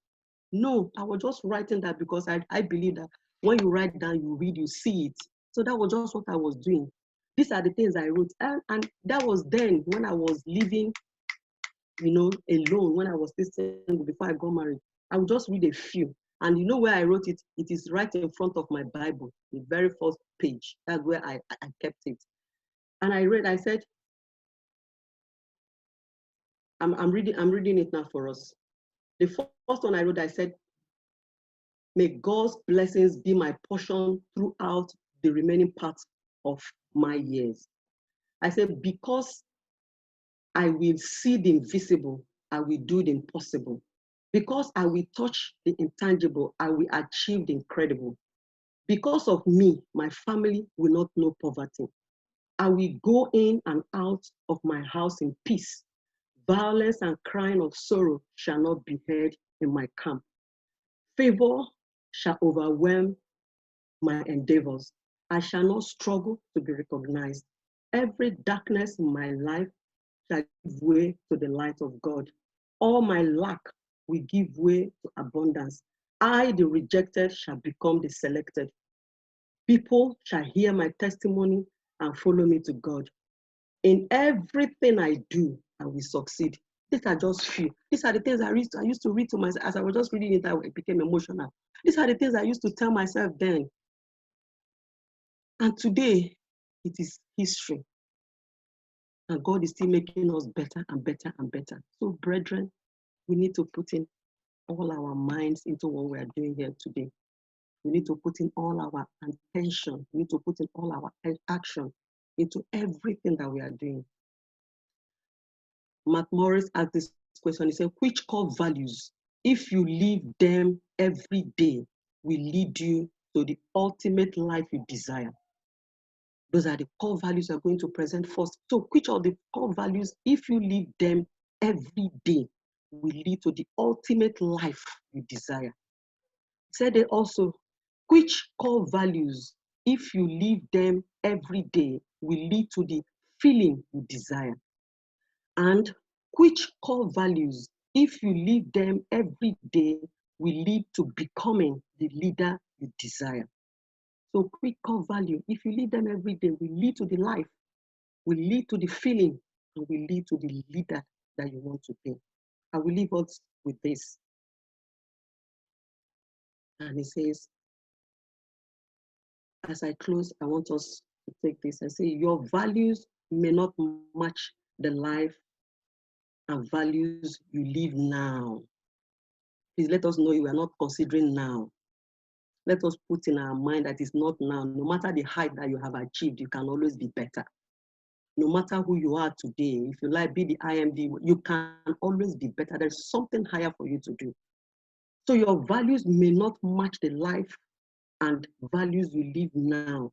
No, I was just writing that because I believe that when you write down, you read, you see it. So that was just what I was doing. These are the things I wrote. And that was then when I was living, you know, alone, when I was still single before I got married. I would just read a few. And you know where I wrote it? It is right in front of my Bible, the very first page. That's where I kept it. And I read, I said, I'm reading it now for us. The first one I wrote, I said, may God's blessings be my portion throughout the remaining parts of my years. I said, because I will see the invisible, I will do the impossible. Because I will touch the intangible, I will achieve the incredible. Because of me, my family will not know poverty. I will go in and out of my house in peace. Violence and crying of sorrow shall not be heard in my camp. Favor shall overwhelm my endeavors. I shall not struggle to be recognized. Every darkness in my life shall give way to the light of God. All my lack will give way to abundance. I, the rejected, shall become the selected. People shall hear my testimony and follow me to God. In everything I do, I will succeed. These are just few. These are the things I used to read to myself. As I was just reading it, I became emotional. These are the things I used to tell myself then. And today, it is history. And God is still making us better and better and better. So, brethren, we need to put in all our minds into what we are doing here today. We need to put in all our attention. We need to put in all our action into everything that we are doing. Mark Morris asked this question. He said, which core values, if you live them every day, will lead you to the ultimate life you desire? Those are the core values you're going to present first. So which of the core values, if you live them every day, will lead to the ultimate life you desire? He said it also, which core values, if you live them every day, will lead to the feeling you desire? And which core values, if you live them every day, will lead to becoming the leader you desire? So quick core value, if you live them every day, will lead to the life, will lead to the feeling, and will lead to the leader that you want to be. I will leave us with this. And he says, as I close, I want us to take this and say, your values may not match the life and values you live now. Please let us know you are not considering now. Let us put in our mind that it's not now. No matter the height that you have achieved, you can always be better. No matter who you are today, if you like be the IMD, you can always be better. There's something higher for you to do. So your values may not match the life and values you live now.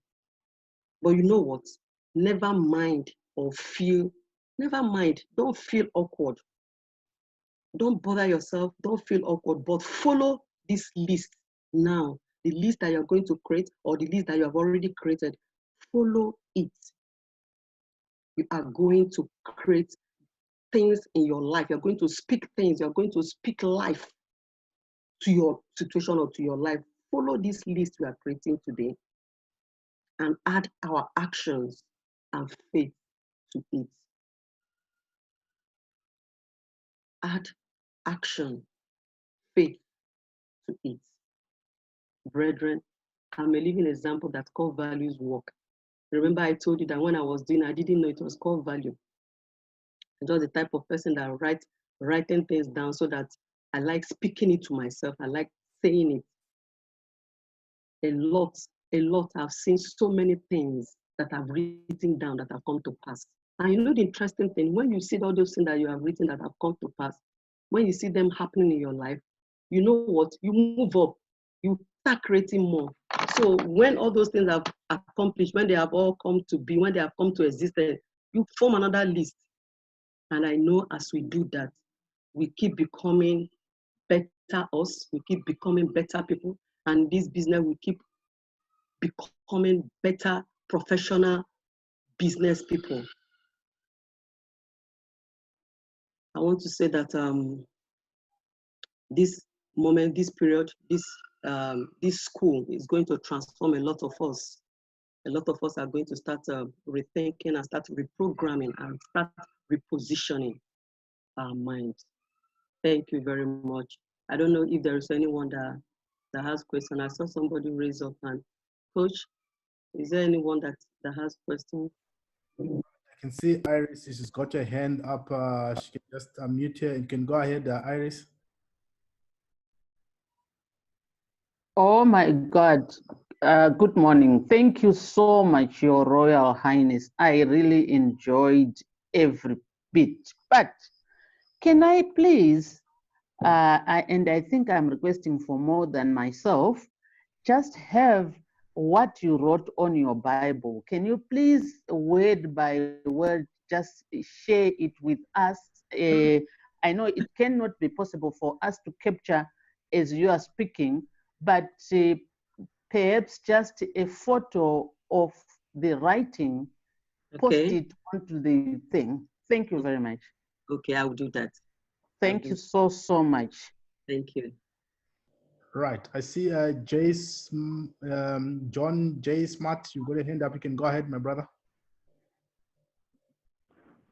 But you know what? Never mind or feel, never mind, don't feel awkward. Don't bother yourself, don't feel awkward, but follow this list now. The list that you're going to create or the list that you have already created, follow it. You are going to create things in your life. You're going to speak things. You're going to speak life to your situation or to your life. Follow this list we are creating today and add our actions and faith to it. Add action, faith to it. Brethren, I'm a living example that core values work. Remember I told you that when I was doing, I didn't know it was core value. I'm just the type of person that writing things down so that I like speaking it to myself. I like saying it. A lot. I've seen so many things that I've written down that have come to pass. And you know the interesting thing, when you see all those things that you have written that have come to pass, when you see them happening in your life, you know what? You move up. You start creating more. So when all those things have accomplished, when they have all come to be, when they have come to existence, you form another list. And I know as we do that, we keep becoming better us, we keep becoming better people, and this business will keep becoming better professional business people. I want to say that this moment, this period, this school is going to transform a lot of us. A lot of us are going to start rethinking and start reprogramming and start repositioning our minds. Thank you very much. I don't know if there is anyone that has questions. I saw somebody raise up hand. Coach, is there anyone that has questions? I can see Iris. She's got her hand up. She can just unmute her. You can go ahead, Iris. Oh my God. Good morning. Thank you so much, Your Royal Highness. I really enjoyed every bit. But can I please, and I think I'm requesting for more than myself, just have what you wrote on your Bible. Can you please, word by word, just share it with us? I know it cannot be possible for us to capture as you are speaking, but perhaps just a photo of the writing, post it onto the thing. Thank you very much. Okay, I will do that. Thank you so much. Thank you. Right, I see John J. Smart. You got a hand up. You can go ahead, my brother.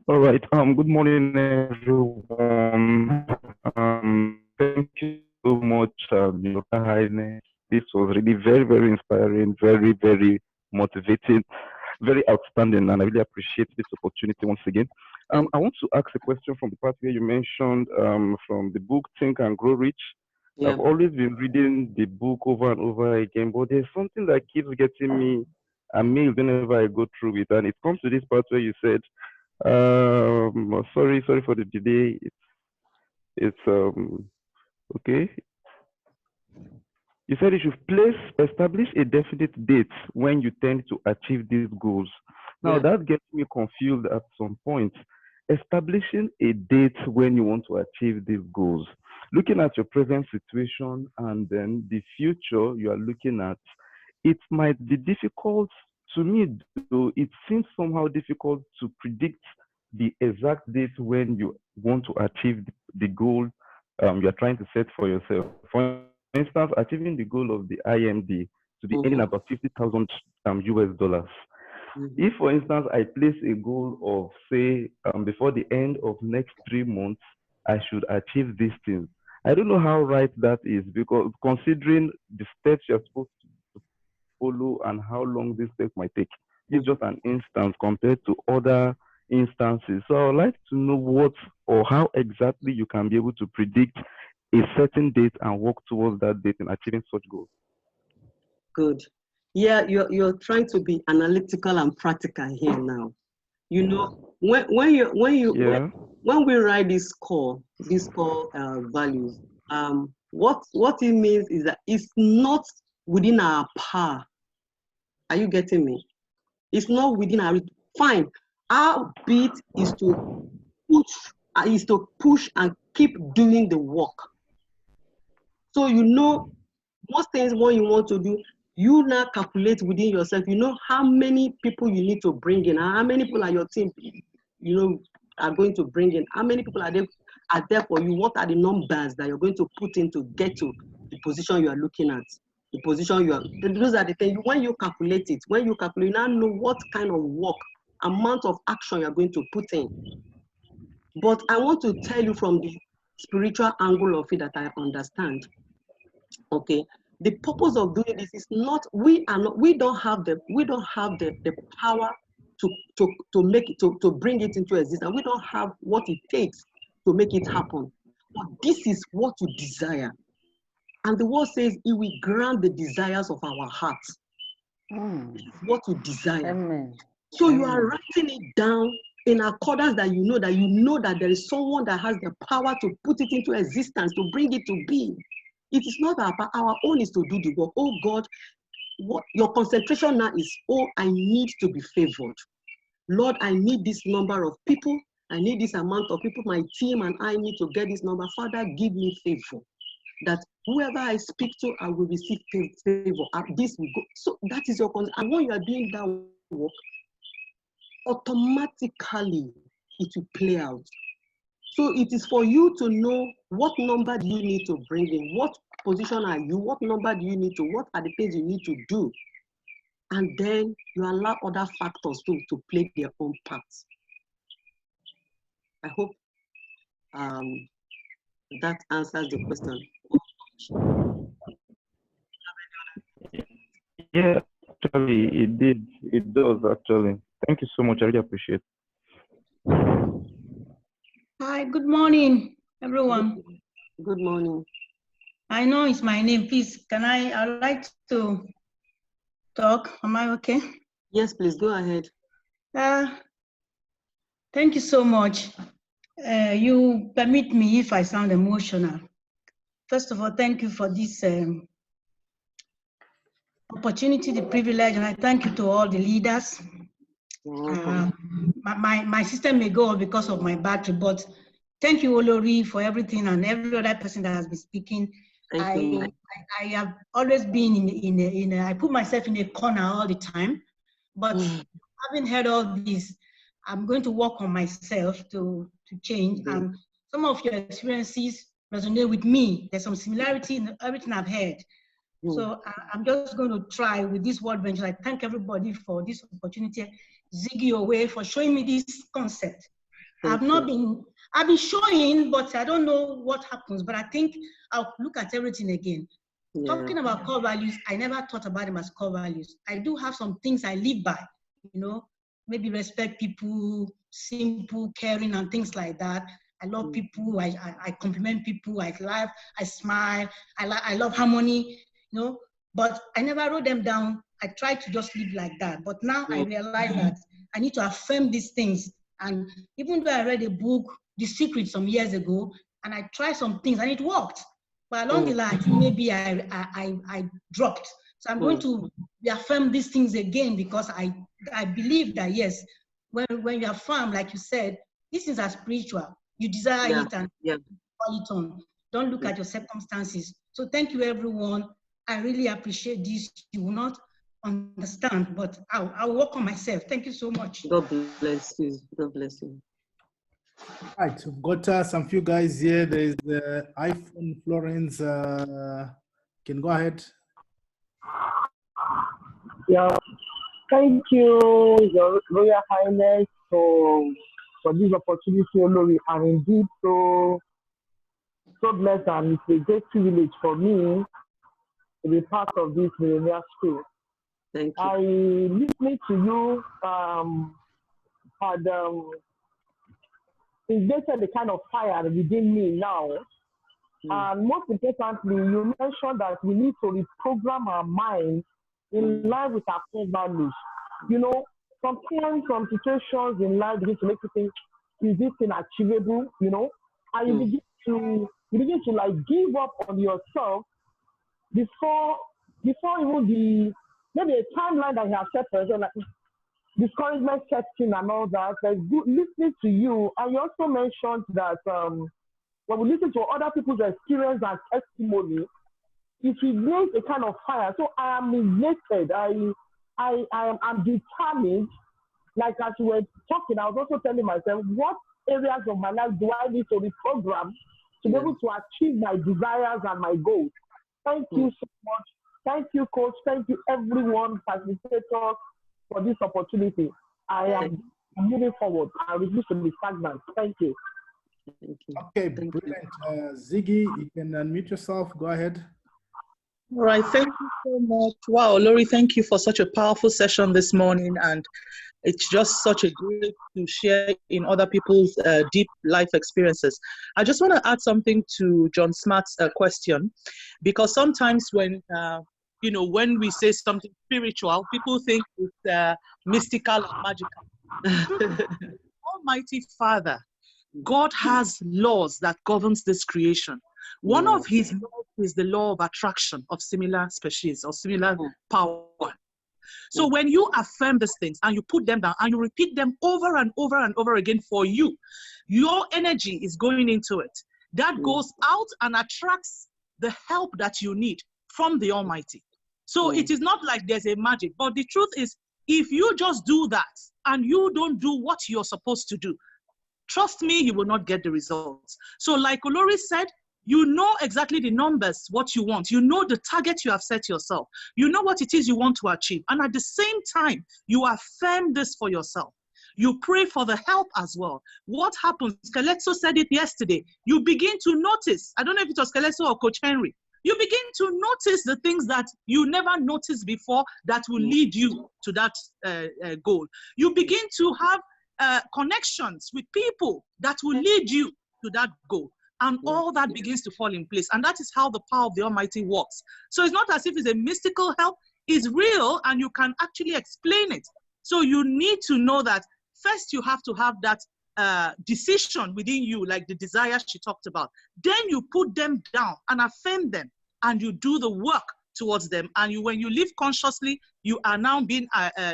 All right. Good morning, everyone. Thank you so much, Your Highness. This was really very, very inspiring, very, very motivating, very outstanding, and I really appreciate this opportunity once again. I want to ask a question from the part where you mentioned from the book Think and Grow Rich. Yeah. I've always been reading the book over and over again, but there's something that keeps getting me amazed whenever I go through it, and it comes to this part where you said, sorry for the delay. It's okay. You said you should establish a definite date when you tend to achieve these goals. Now Yeah. that gets me confused at some point. Establishing a date when you want to achieve these goals. Looking at your present situation and then the future you are looking at, it might be difficult to me, though it seems somehow difficult to predict the exact date when you want to achieve the goal you're trying to set for yourself. For instance, achieving the goal of the IMD to be earning about 50,000 US dollars. If, for instance, I place a goal of, say, before the end of next 3 months, I should achieve these things. I don't know how right that is, because considering the steps you're supposed to follow and how long this steps might take, it's just an instance compared to other instances. So I would like to know what or how exactly you can be able to predict a certain date and work towards that date in achieving such goals. Good. Yeah, you're trying to be analytical and practical here now. You know, when we write this core values, what it means is that it's not within our power. Are you getting me? It's not within our fine. Our bit is to push and keep doing the work. So you know, most things what you want to do, you now calculate within yourself. You know how many people you need to bring in, how many people are your team, you know, are going to bring in, how many people are there for you, what are the numbers that you're going to put in to get to the position you are looking at, the position you are, those are the things, when you calculate it, you now know what kind of work, amount of action you're going to put in. But I want to tell you from the spiritual angle of it that I understand. Okay, the purpose of doing this is not, we don't have the power to make it, to bring it into existence. We don't have what it takes to make it happen. But this is what you desire. And the word says it will grant the desires of our hearts. This is what you desire. Amen. So you are writing it down in accordance that you know that there is someone that has the power to put it into existence, to bring it to being. It is not our own is to do the work. Oh God, what your concentration now is, oh, I need to be favored. Lord, I need this number of people. I need this amount of people. My team and I need to get this number. Father, give me favor. That whoever I speak to, I will receive favor. This will go. So that is your concern. And when you are doing that work, automatically it will play out. So it is for you to know what number do you need to bring in, what position are you, what number do you need to, what are the things you need to do. And then you allow other factors to play their own parts. I hope that answers the question. Yeah, actually, it did. It does, actually. Thank you so much. I really appreciate it. Hi, good morning, everyone. Good morning. I know it's my name. Please, I'd like to talk. Am I okay? Yes, please, go ahead. Thank you so much. You permit me if I sound emotional. First of all, thank you for this opportunity, the privilege, and I thank you to all the leaders. My system may go on because of my battery, but thank you, Olori, for everything and every other person that has been speaking. I have always been I put myself in a corner all the time, but having heard all this, I'm going to work on myself to change. And some of your experiences resonate with me. There's some similarity in everything I've heard. So I'm just going to try with this World Venture. I thank everybody for this opportunity. Ziggy Owe for showing me this concept. I've been showing, but I don't know what happens. But I think I'll look at everything again. Yeah. Talking about core values, I never thought about them as core values. I do have some things I live by, you know, maybe respect people, simple, caring, and things like that. I love people. I compliment people. I laugh. I smile. I love harmony, you know. But I never wrote them down. I tried to just live like that. But now I realize that I need to affirm these things. And even though I read a book, The Secret, some years ago, and I tried some things and it worked. But along the line, maybe I dropped. So I'm going to reaffirm these things again because I believe that, yes, when you affirm, like you said, these things are spiritual. You desire it and call it on. Don't look at your circumstances. So thank you, everyone. I really appreciate this. You will not understand, but I'll work on myself. Thank you so much. God bless you. God bless you. Right, we've got some few guys here. There's iPhone Florence. Can go ahead. Yeah, thank you, Your Royal Highness, for this opportunity, Olori, and indeed so blessed, and it's a great privilege for me to be part of this millionaire school. Thank you. I listening to you had ignited the kind of fire within me now. And most importantly, you mentioned that we need to reprogram our minds in line with our core values. You know, sometimes some situations in life begin to make you think, is this inachievable? You know, and you begin to like give up on yourself before even maybe a timeline that you have set for yourself, like discouragement sets in and all that. Like listening to you, and you also mentioned that when we listen to other people's experience and testimony, it ignites a kind of fire. So I am ignited. I'm determined. Like as you were talking, I was also telling myself, what areas of my life do I need to reprogram to be able to achieve my desires and my goals? Thank you so much. Thank you, Coach. Thank you, everyone, facilitators, for this opportunity. I am moving forward. I refuse to be stagnant. Thank you. Okay, brilliant. Ziggy, you can unmute yourself. Go ahead. All right, thank you so much. Wow, Olori, thank you for such a powerful session this morning. And it's just such a great to share in other people's deep life experiences. I just want to add something to John Smart's question, because sometimes when when we say something spiritual, people think it's mystical or magical. Almighty Father, God has laws that governs this creation. One of his laws is the law of attraction of similar species or similar power. So when you affirm these things and you put them down and you repeat them over and over and over again for you, your energy is going into it. That goes out and attracts the help that you need from the Almighty. So it is not like there's a magic, but the truth is, if you just do that and you don't do what you're supposed to do, trust me, you will not get the results. So like Olori said, you know exactly the numbers, what you want. You know the target you have set yourself. You know what it is you want to achieve. And at the same time, you affirm this for yourself. You pray for the help as well. What happens? Keleso said it yesterday. You begin to notice, I don't know if it was Keleso or Coach Henry, you begin to notice the things that you never noticed before that will lead you to that goal. You begin to have connections with people that will lead you to that goal. And all that begins to fall in place. And that is how the power of the Almighty works. So it's not as if it's a mystical help. It's real and you can actually explain it. So you need to know that first you have to have that decision within you, like the desire she talked about. Then you put them down and affirm them and you do the work towards them. And when you live consciously, you are now being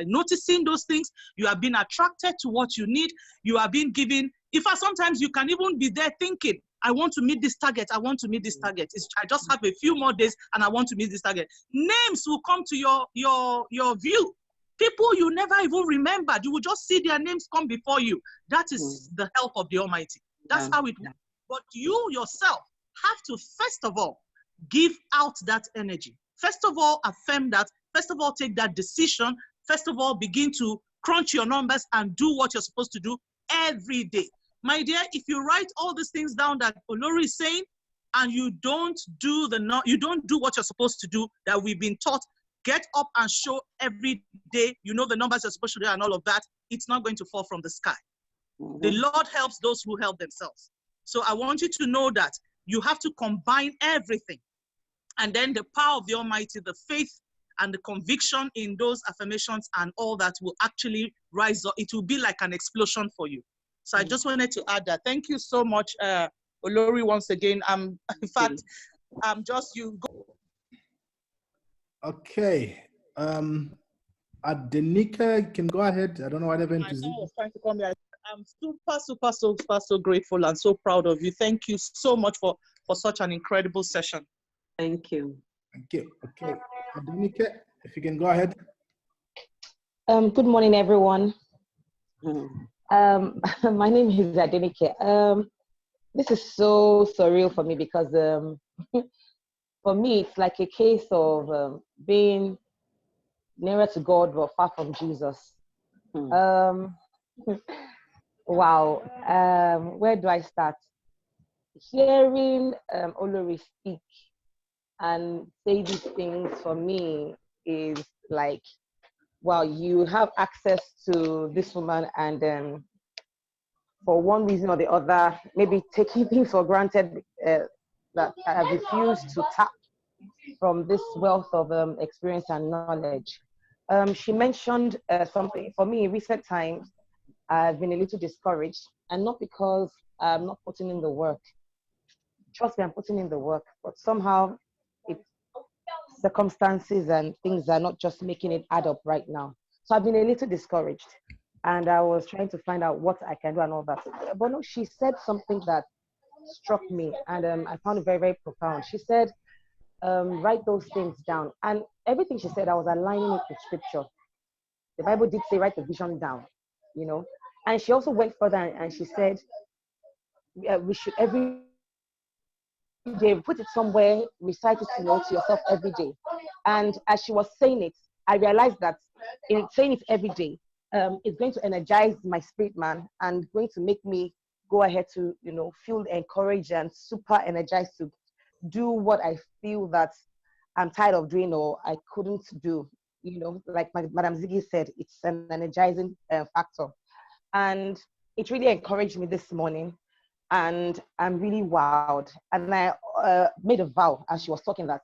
noticing those things. You are being attracted to what you need. You are being given, in fact, sometimes you can even be there thinking, I want to meet this target. I want to meet this target. I just have a few more days and I want to meet this target. Names will come to your view. People you never even remembered. You will just see their names come before you. That is the help of the Almighty. That's how it works. But you yourself have to, first of all, give out that energy. First of all, affirm that. First of all, take that decision. First of all, begin to crunch your numbers and do what you're supposed to do every day. My dear, if you write all these things down that Olori is saying, and you don't do what you're supposed to do that we've been taught, get up and show every day, you know the numbers you're supposed to do and all of that, it's not going to fall from the sky. The Lord helps those who help themselves. So I want you to know that you have to combine everything. And then the power of the Almighty, the faith and the conviction in those affirmations and all that will actually rise up. It will be like an explosion for you. So I just wanted to add that. Thank you so much, Olori, once again. In fact, just you go. Okay. Adenika, can go ahead. I don't know what happened to I was trying to come here. I'm so grateful and so proud of you. Thank you so much for such an incredible session. Thank you. Thank you. Okay. Adenika, if you can go ahead. Good morning, everyone. My name is Adenike. This is so surreal for me because for me, it's like a case of being nearer to God but far from Jesus. Wow. Where do I start? Hearing Olori speak and say these things for me is like, wow, you have access to this woman and for one reason or the other, maybe taking things for granted that I have refused to tap from this wealth of experience and knowledge. She mentioned something. For me, in recent times, I've been a little discouraged, and not because I'm not putting in the work. Trust me, I'm putting in the work, but somehow circumstances and things are not just making it add up right now. So I've been a little discouraged, and I was trying to find out what I can do and all that. But no, she said something that struck me, and I found it very, very profound. She said, write those things down. And everything she said, I was aligning it with scripture. The Bible did say, write the vision down, you know. And she also went further and she said, we should every day put it somewhere, recite it, to yourself every day. And as she was saying it, I realized that in saying it every day, it's going to energize my spirit man and going to make me go ahead to, feel encouraged and super energized to do what I feel that I'm tired of doing or I couldn't do. Like Madam Ziggy said, it's an energizing factor. And it really encouraged me this morning. And I'm really wowed. And I made a vow as she was talking that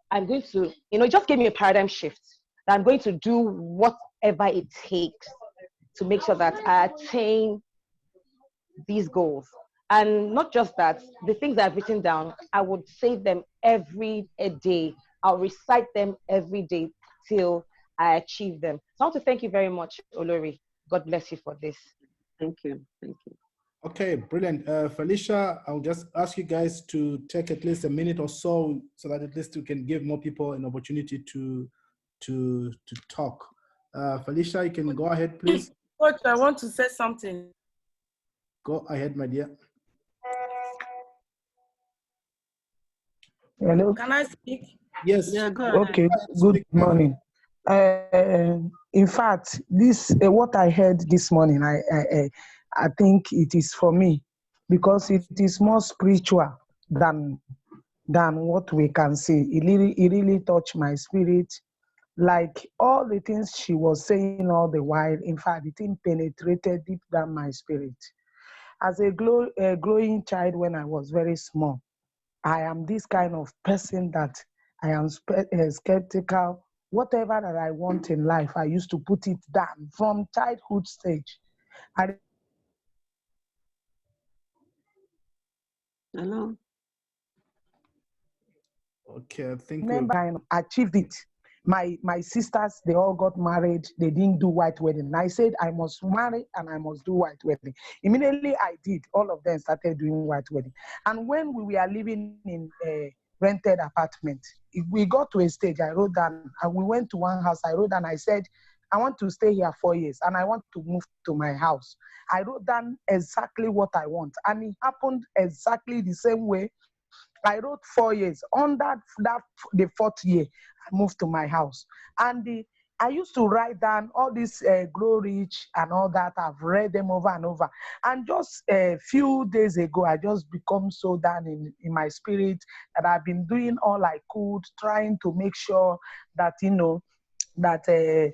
I'm going to, it just gave me a paradigm shift. That I'm going to do whatever it takes to make sure that I attain these goals. And not just that, the things I've written down, I would say them every day. I'll recite them every day till I achieve them. So I want to thank you very much, Olori. God bless you for this. Thank you. Thank you. Okay, brilliant. Felicia, I'll just ask you guys to take at least a minute or so that at least we can give more people an opportunity to talk. Felicia, you can go ahead, please. Coach, I want to say something. Go ahead, my dear. Hello. Can I speak? Yes. Yeah, go ahead. Okay, good morning. In fact, this what I heard this morning, I think it is for me because it is more spiritual than what we can see. It really touched my spirit. Like all the things she was saying all the while, in fact, it penetrated deep down my spirit. As a growing child when I was very small, I am this kind of person that I am skeptical. Whatever that I want in life, I used to put it down from childhood stage. Hello. Okay, I think remember I achieved it. My sisters, they all got married. They didn't do white wedding. I said I must marry and I must do white wedding. Immediately I did. All of them started doing white wedding. And when we were living in a rented apartment, we got to a stage, I wrote down, and we went to one house, I wrote down, I said, I want to stay here 4 years and I want to move to my house. I wrote down exactly what I want. And it happened exactly the same way. I wrote 4 years. On the 4th year, I moved to my house. And I used to write down all these Grow Rich and all that. I've read them over and over. And just a few days ago, I just become so down in my spirit that I've been doing all I could, trying to make sure that, that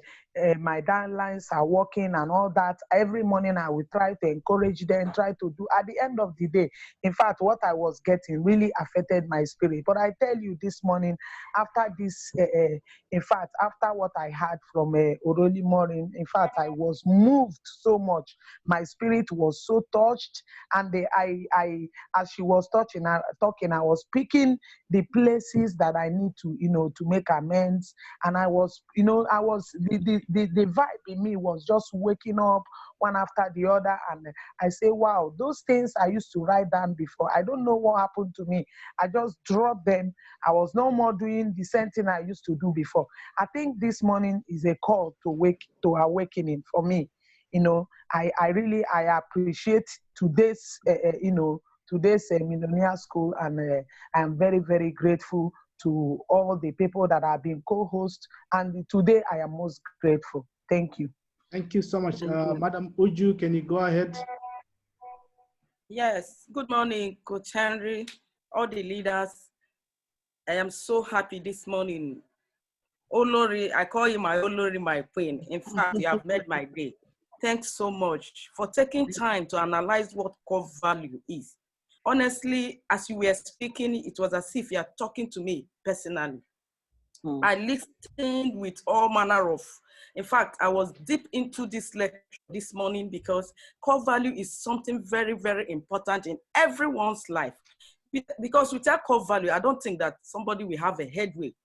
my downlines are working and all that. Every morning I will try to encourage them, try to do. At the end of the day, in fact, what I was getting really affected my spirit. But I tell you this morning, after this, in fact, after what I had from Olori Maureen, in fact, I was moved so much. My spirit was so touched, and as she was talking, I was picking the places that I need to, to make amends. And I was, the vibe in me was just waking up one after the other. And I say, wow, those things I used to write down before, I don't know what happened to me. I just dropped them. I was no more doing the same thing I used to do before. I think this morning is a call to awakening for me. I appreciate today's, today's Millionaire School, and I'm very, very grateful to all the people that have been co-hosts, and today I am most grateful. Thank you. Thank you so much. Madam Uju, can you go ahead? Yes, good morning, Coach Henry, all the leaders. I am so happy this morning. Olori, I call you my Olori, my queen. In fact, you have made my day. Thanks so much for taking time to analyze what core value is. Honestly, as you were speaking, it was as if you are talking to me personally. I listened with all manner of, in fact, I was deep into this lecture this morning because core value is something very, very important in everyone's life. Because without core value, I don't think that somebody will have a headway.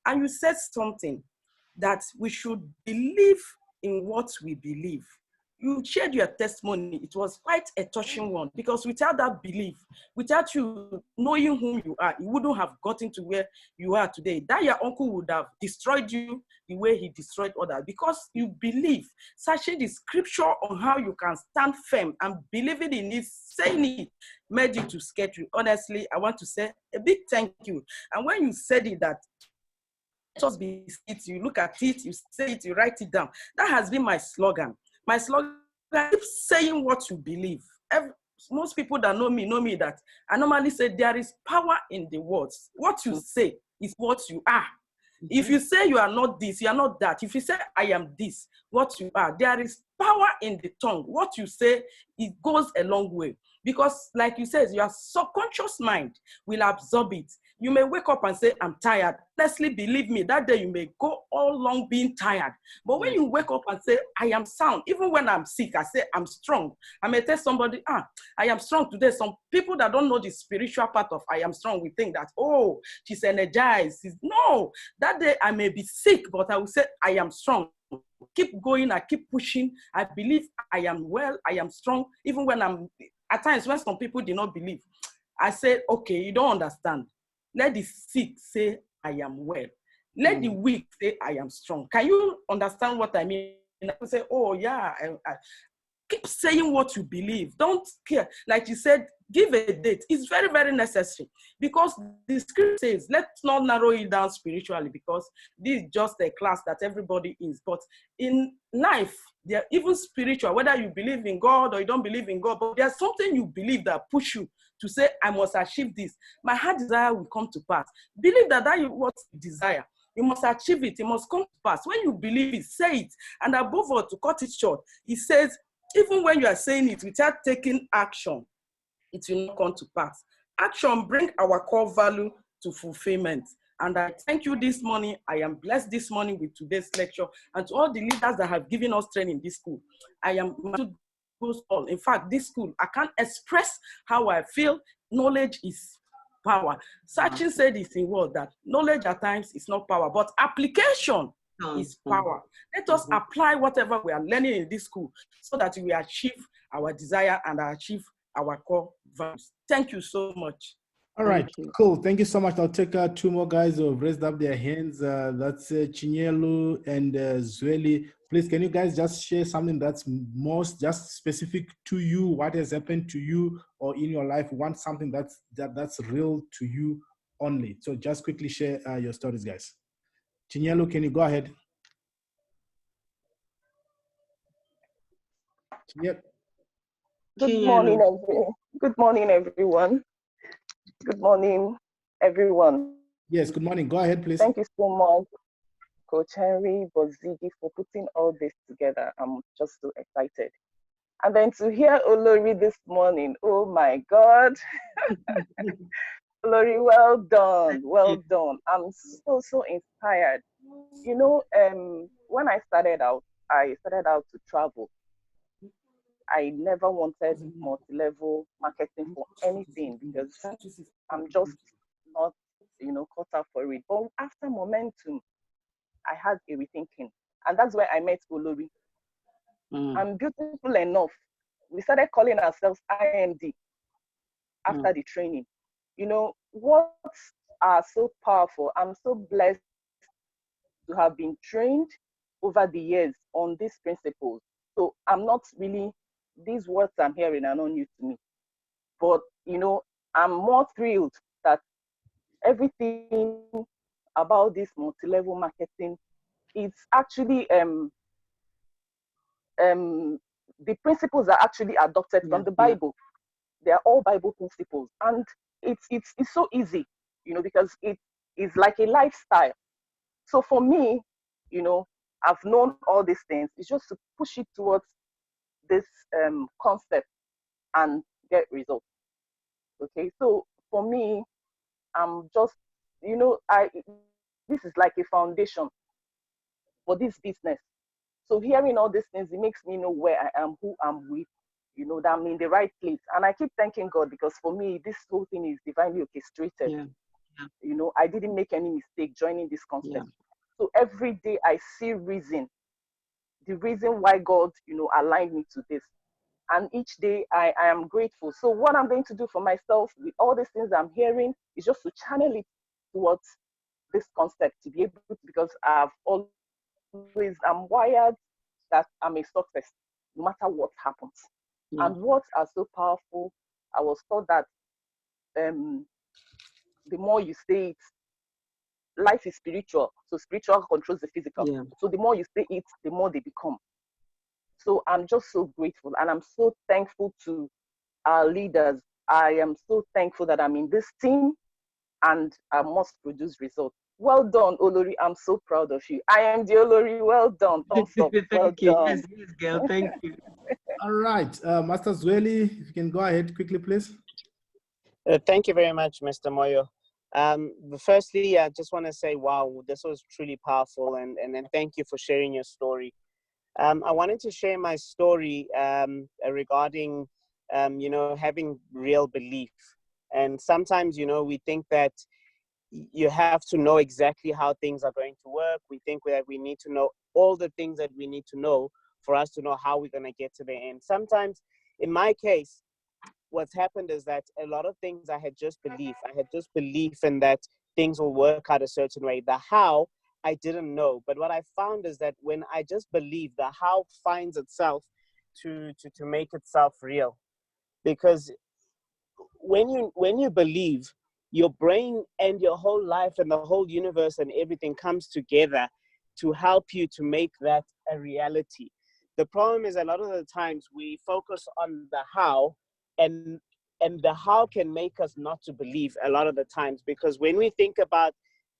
And you said something that we should believe in what we believe. You shared your testimony. It was quite a touching one, because without that belief, without you knowing who you are, you wouldn't have gotten to where you are today. That your uncle would have destroyed you the way he destroyed others, because you believe. Searching the scripture on how you can stand firm and believing in it, saying it, made you to skate you. Honestly, I want to say a big thank you. And when you said it, that just be it, you look at it, you say it, you write it down. That has been my slogan. My slogan, keep saying what you believe. Most people that know me that I normally say there is power in the words. What you say is what you are. If you say you are not this, you are not that. If you say I am this, what you are, there is power in the tongue. What you say, it goes a long way. Because like you said, your subconscious mind will absorb it. You may wake up and say, I'm tired. Honestly, believe me, that day you may go all long being tired. But when you wake up and say, I am sound, even when I'm sick, I say, I'm strong. I may tell somebody, I am strong today. Some people that don't know the spiritual part of I am strong, we think that, oh, she's energized. No, that day I may be sick, but I will say, I am strong. Keep going, I keep pushing. I believe I am well, I am strong. Even when at times when some people did not believe, I said, okay, you don't understand. Let the sick say, I am well. Let the weak say, I am strong. Can you understand what I mean? I say, oh yeah, I keep saying what you believe. Don't care. Like you said, give a date. It's very, very necessary, because the script says, let's not narrow it down spiritually, because this is just a class that everybody is. But in life, they're even spiritual, whether you believe in God or you don't believe in God, but there's something you believe that push you to say, I must achieve this. My heart desire will come to pass. Believe that is what you desire. You must achieve it. It must come to pass. When you believe it, say it. And above all, to cut it short, he says, even when you are saying it without taking action, it will not come to pass. Action brings our core value to fulfillment. And I thank you this morning. I am blessed this morning with today's lecture. And to all the leaders that have given us training in this school, I am all. In fact, this school, I can't express how I feel. Knowledge is power. Sachin said it in word that knowledge at times is not power, but application is power. Let us apply whatever we are learning in this school so that we achieve our desire and achieve our core values. Thank you so much. All right, cool. Thank you so much. I'll take two more guys who have raised up their hands. That's Chinyelu and Zweli. Please, can you guys just share something that's most just specific to you, what has happened to you or in your life? Want something that's real to you only. So just quickly share your stories, guys. Chinyelu, can you go ahead? Yep. Good morning, everyone. Good morning, everyone. Yes, good morning. Go ahead, please. Thank you so much, Coach Henry Bozigi, for putting all this together. I'm just so excited. And then to hear Olori this morning, oh my God. Olori, well done, well done. I'm so inspired. You know, when I started out to travel. I never wanted multi-level marketing for anything because I'm just not, caught up for it. But after momentum, I had a rethinking. And that's where I met Olori. And beautiful enough, we started calling ourselves IMD after the training. You know, what are so powerful? I'm so blessed to have been trained over the years on these principles. So I'm not really, these words I'm hearing are not new to me. But, I'm more thrilled that everything about this multi-level marketing, it's actually, the principles are actually adopted from the Bible. They are all Bible principles. And it's so easy, because it is like a lifestyle. So for me, I've known all these things. It's just to push it towards this concept and get results. Okay, so for me, I'm just, this is like a foundation for this business. So hearing all these things, it makes me know where I am, who I'm with, that I'm in the right place. And I keep thanking God because for me, this whole thing is divinely orchestrated. I didn't make any mistake joining this concept. So every day I see the reason why God, aligned me to this. And each day I am grateful. So what I'm going to do for myself with all these things I'm hearing is just to channel it towards this concept to be able to, because I'm wired that I'm a success no matter what happens. And words are so powerful. I was taught that the more you say it, life is spiritual. So spiritual controls the physical. So the more you say it, the more they become. So I'm just so grateful and I'm so thankful to our leaders. I am so thankful that I'm in this team and I must produce results. Well done, Olori. I'm so proud of you. I am the Olori. Well done. Thumbs up. Well done. Yes, girl. Thank you. All right. Master Zweli, if you can go ahead quickly, please. Thank you very much, Mr. Moyo. Firstly, I just want to say, wow, this was truly powerful, and thank you for sharing your story. I wanted to share my story regarding, having real belief. And sometimes, we think that you have to know exactly how things are going to work. We think that we need to know all the things that we need to know for us to know how we're going to get to the end. Sometimes, in my case, what's happened is that a lot of things I had just belief in that things will work out a certain way. The how, I didn't know. But what I found is that when I just believe, the how finds itself to make itself real. Because when you believe, your brain and your whole life and the whole universe and everything comes together to help you to make that a reality. The problem is a lot of the times we focus on the how, and the how can make us not to believe a lot of the times, because when we think about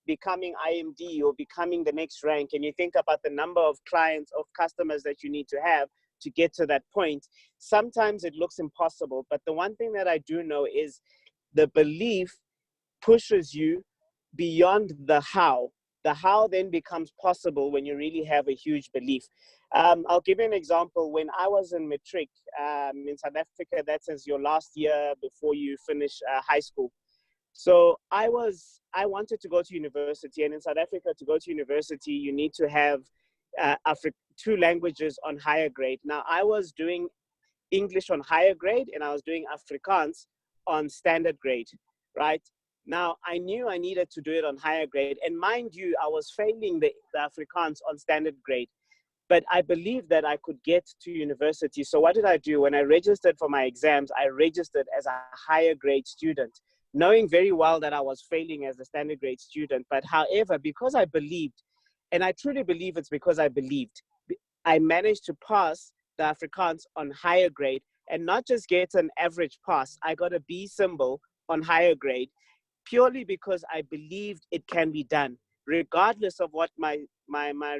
becoming IMD or becoming the next rank, and you think about the number of clients, of customers that you need to have to get to that point, sometimes it looks impossible. But the one thing that I do know is the belief pushes you beyond the how. The how then becomes possible when you really have a huge belief. I'll give you an example. When I was in matric in South Africa, that is your last year before you finish high school. So I wanted to go to university, and in South Africa, to go to university, you need to have 2 languages on higher grade. Now, I was doing English on higher grade, and I was doing Afrikaans on standard grade, right? Now, I knew I needed to do it on higher grade. And mind you, I was failing the Afrikaans on standard grade. But I believed that I could get to university. So what did I do? When I registered for my exams, I registered as a higher grade student, knowing very well that I was failing as a standard grade student. But however, because I believed, and I truly believe it's because I believed, I managed to pass the Afrikaans on higher grade and not just get an average pass. I got a B symbol on higher grade purely because I believed it can be done, regardless of what my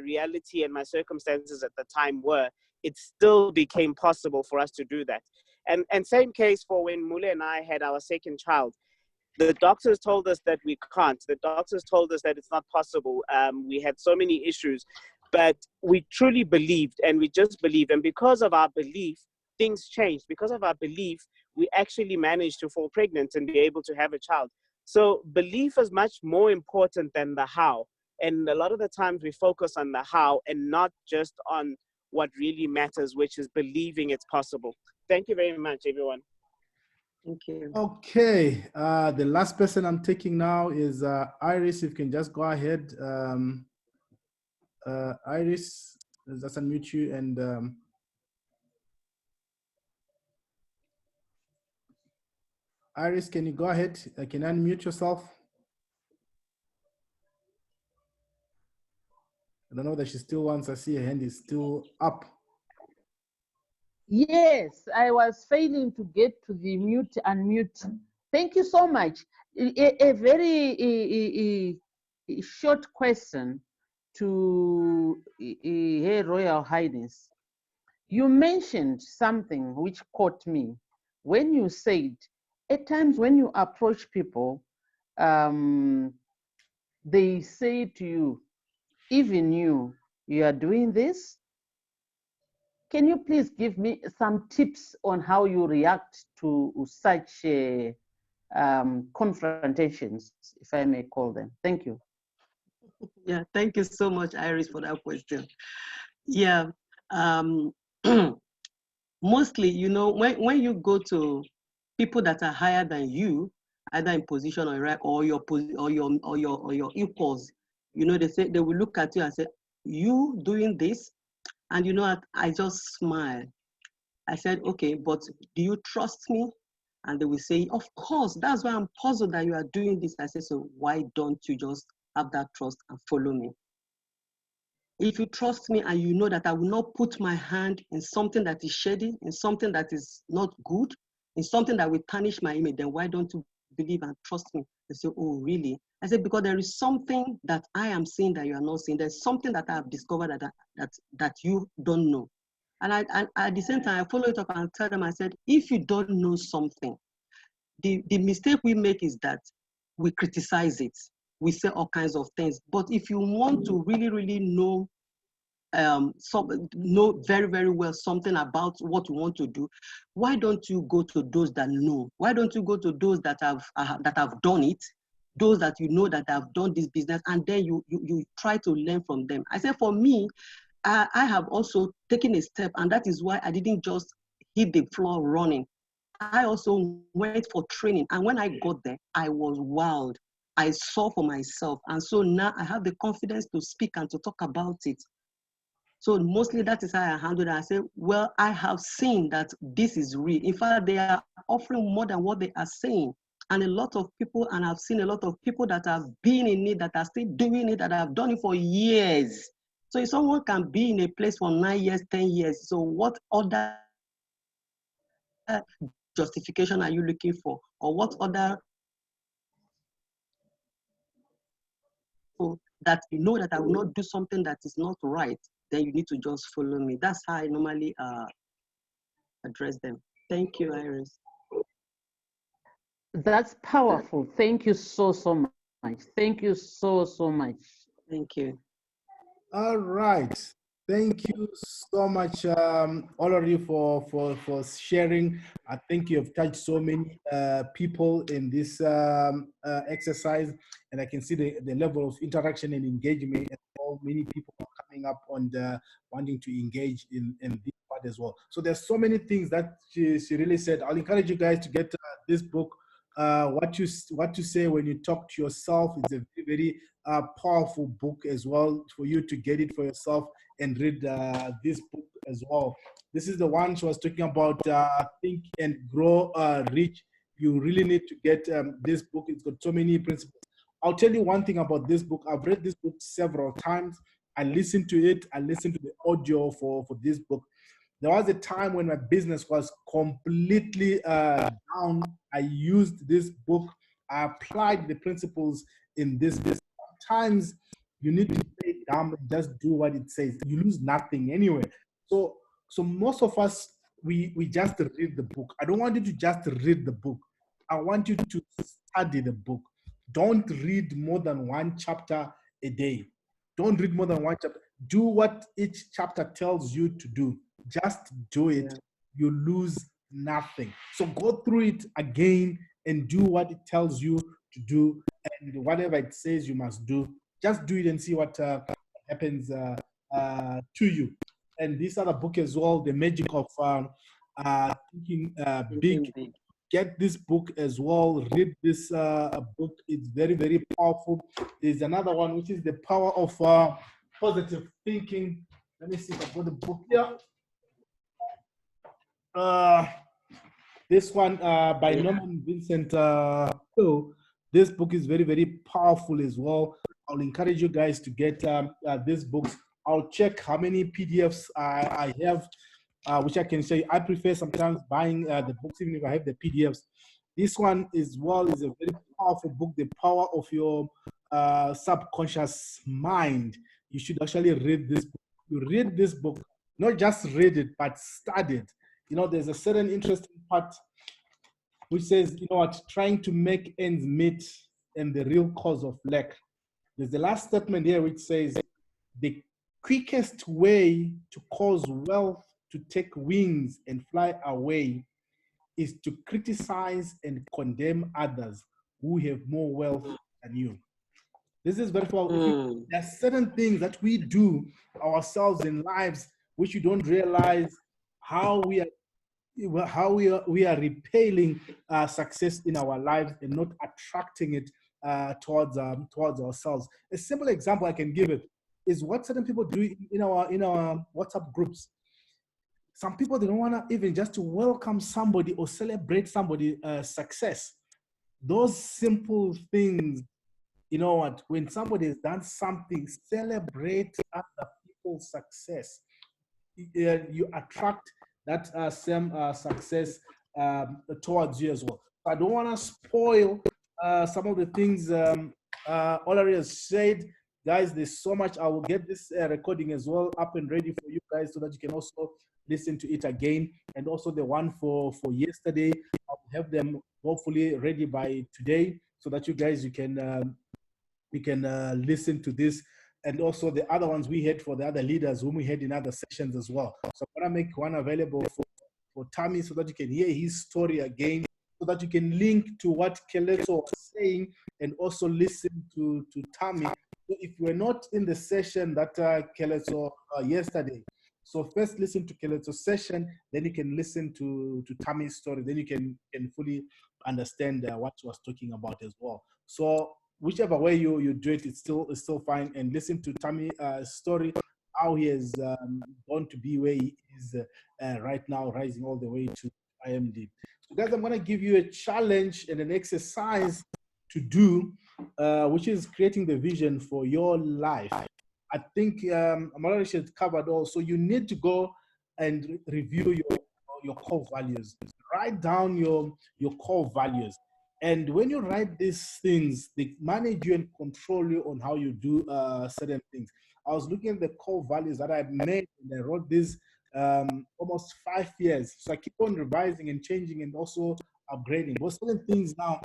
reality and my circumstances at the time were. It still became possible for us to do that. And same case for when Mule and I had our second child. The doctors told us that we can't. The doctors told us that it's not possible. We had so many issues, but we truly believed, and we just believed. And because of our belief, things changed. Because of our belief, we actually managed to fall pregnant and be able to have a child. So belief is much more important than the how. And a lot of the times we focus on the how and not just on what really matters, which is believing it's possible. Thank you very much, everyone. Thank you. Okay, the last person I'm taking now is Iris. If you can just go ahead. Iris, let's just unmute you and Iris, can you go ahead? Can you unmute yourself? I don't know that she still wants. I see her hand is still up. Yes, I was failing to get to the mute, unmute. Thank you so much. A very short question to Her Royal Highness. You mentioned something which caught me when you said, at times when you approach people, they say to you, even you are doing this? Can you please give me some tips on how you react to such confrontations, if I may call them? Thank you. Yeah, thank you so much, Iris, for that question. Yeah, mostly, you know, when you go to people that are higher than you, either in position or rank, or your equals, you know, they will look at you and say, "You doing this?" And you know, I just smile. I said, "Okay, but do you trust me?" And they will say, "Of course, that's why I'm puzzled that you are doing this." I said, "So why don't you just have that trust and follow me? If you trust me and you know that I will not put my hand in something that is shady, in something that is not good, in something that will tarnish my image, then why don't you believe and trust me?" They say, "Oh, really?" I said, "Because there is something that I am seeing that you are not seeing. There's something that I have discovered that you don't know." And at the same time, I follow it up and tell them, I said, if you don't know something, the mistake we make is that we criticize it. We say all kinds of things. But if you want to really, really know very, very well something about what you want to do, why don't you go to those that know? Why don't you go to those that have done it, those that you know that have done this business, and then you try to learn from them? I said, for me, I have also taken a step, and that is why I didn't just hit the floor running. I also went for training, and when I got there, I was wild. I saw for myself, and so now I have the confidence to speak and to talk about it. So mostly that is how I handle it. I say, well, I have seen that this is real. In fact, they are offering more than what they are saying. And a lot of people, and I've seen a lot of people that have been in it, that are still doing it, that have done it for years. So if someone can be in a place for 9 years, 10 years, so what other justification are you looking for? Or what other that you know that I will not do something that is not right, then you need to just follow me. That's how I normally address them. Thank you, Iris. That's powerful. Thank you so much. Thank you so much. Thank you. All right. Thank you so much, all of you, for sharing. I think you have touched so many people in this exercise, and I can see the level of interaction and engagement, and how many people are coming up on wanting to engage in this part as well. So there's so many things that she really said. I'll encourage you guys to get this book. What you say when you talk to yourself. It's a very powerful book as well for you to get it for yourself and read this book as well. This is the one she was talking about, Think and Grow Rich. You really need to get this book. It's got so many principles. I'll tell you one thing about this book. I've read this book several times. I listened to it. I listened to the audio for this book. There was a time when my business was completely down. I used this book. I applied the principles in this. Sometimes you need to play dumb and just do what it says. You lose nothing anyway. So most of us, we just read the book. I don't want you to just read the book. I want you to study the book. Don't read more than one chapter a day. Don't read more than one chapter. Do what each chapter tells you to do. Just do it. Yeah. You lose nothing. So go through it again and do what it tells you to do, and whatever it says you must do. Just do it and see what happens to you. And this other book as well, The Magic of Thinking Big. Get this book as well. Read this book. It's very, very powerful. There's another one, which is The Power of Positive Thinking. Let me see if I've got the book here. This one by Norman Vincent Peale. This book is very, very powerful as well. I'll encourage you guys to get these books. I'll check how many PDFs I have, which I can say. I prefer sometimes buying the books, even if I have the PDFs. This one as well is a very powerful book, The Power of Your Subconscious Mind. You should actually read this book. You read this book, not just read it, but study it. You know, there's a certain interesting part which says, you know what, trying to make ends meet and the real cause of lack. There's the last statement here which says, the quickest way to cause wealth to take wings and fly away is to criticize and condemn others who have more wealth than you. This is very powerful. There are certain things that we do ourselves in lives which you don't realize how we are repelling success in our lives and not attracting it towards ourselves. A simple example I can give it is what certain people do in our WhatsApp groups. Some people, they don't want to even just to welcome somebody or celebrate somebody's success. Those simple things, you know what, when somebody has done something, celebrate other people's success. You attract that same success towards you as well. I don't want to spoil some of the things Olori has said. Guys, there's so much. I will get this recording as well up and ready for you guys so that you can also listen to it again. And also the one for yesterday, I'll have them hopefully ready by today so that you guys, you can listen to this. And also the other ones we had for the other leaders whom we had in other sessions as well. So I'm gonna make one available for Tammy so that you can hear his story again, so that you can link to what Keleto was saying and also listen to Tammy. So if you were not in the session that Keleto yesterday, so first listen to Keleto's session, then you can listen to Tammy's story, then you can fully understand what she was talking about as well. So whichever way you do it, it's still fine. And listen to Tammy's story, how he has gone to be where he is right now, rising all the way to IMD. So guys, I'm gonna give you a challenge and an exercise to do, which is creating the vision for your life. I think Amalari should covered all. So you need to go and review your core values. Write down your core values. And when you write these things, they manage you and control you on how you do certain things. I was looking at the core values that I made, and I wrote this almost 5 years. So I keep on revising and changing and also upgrading. But certain things now,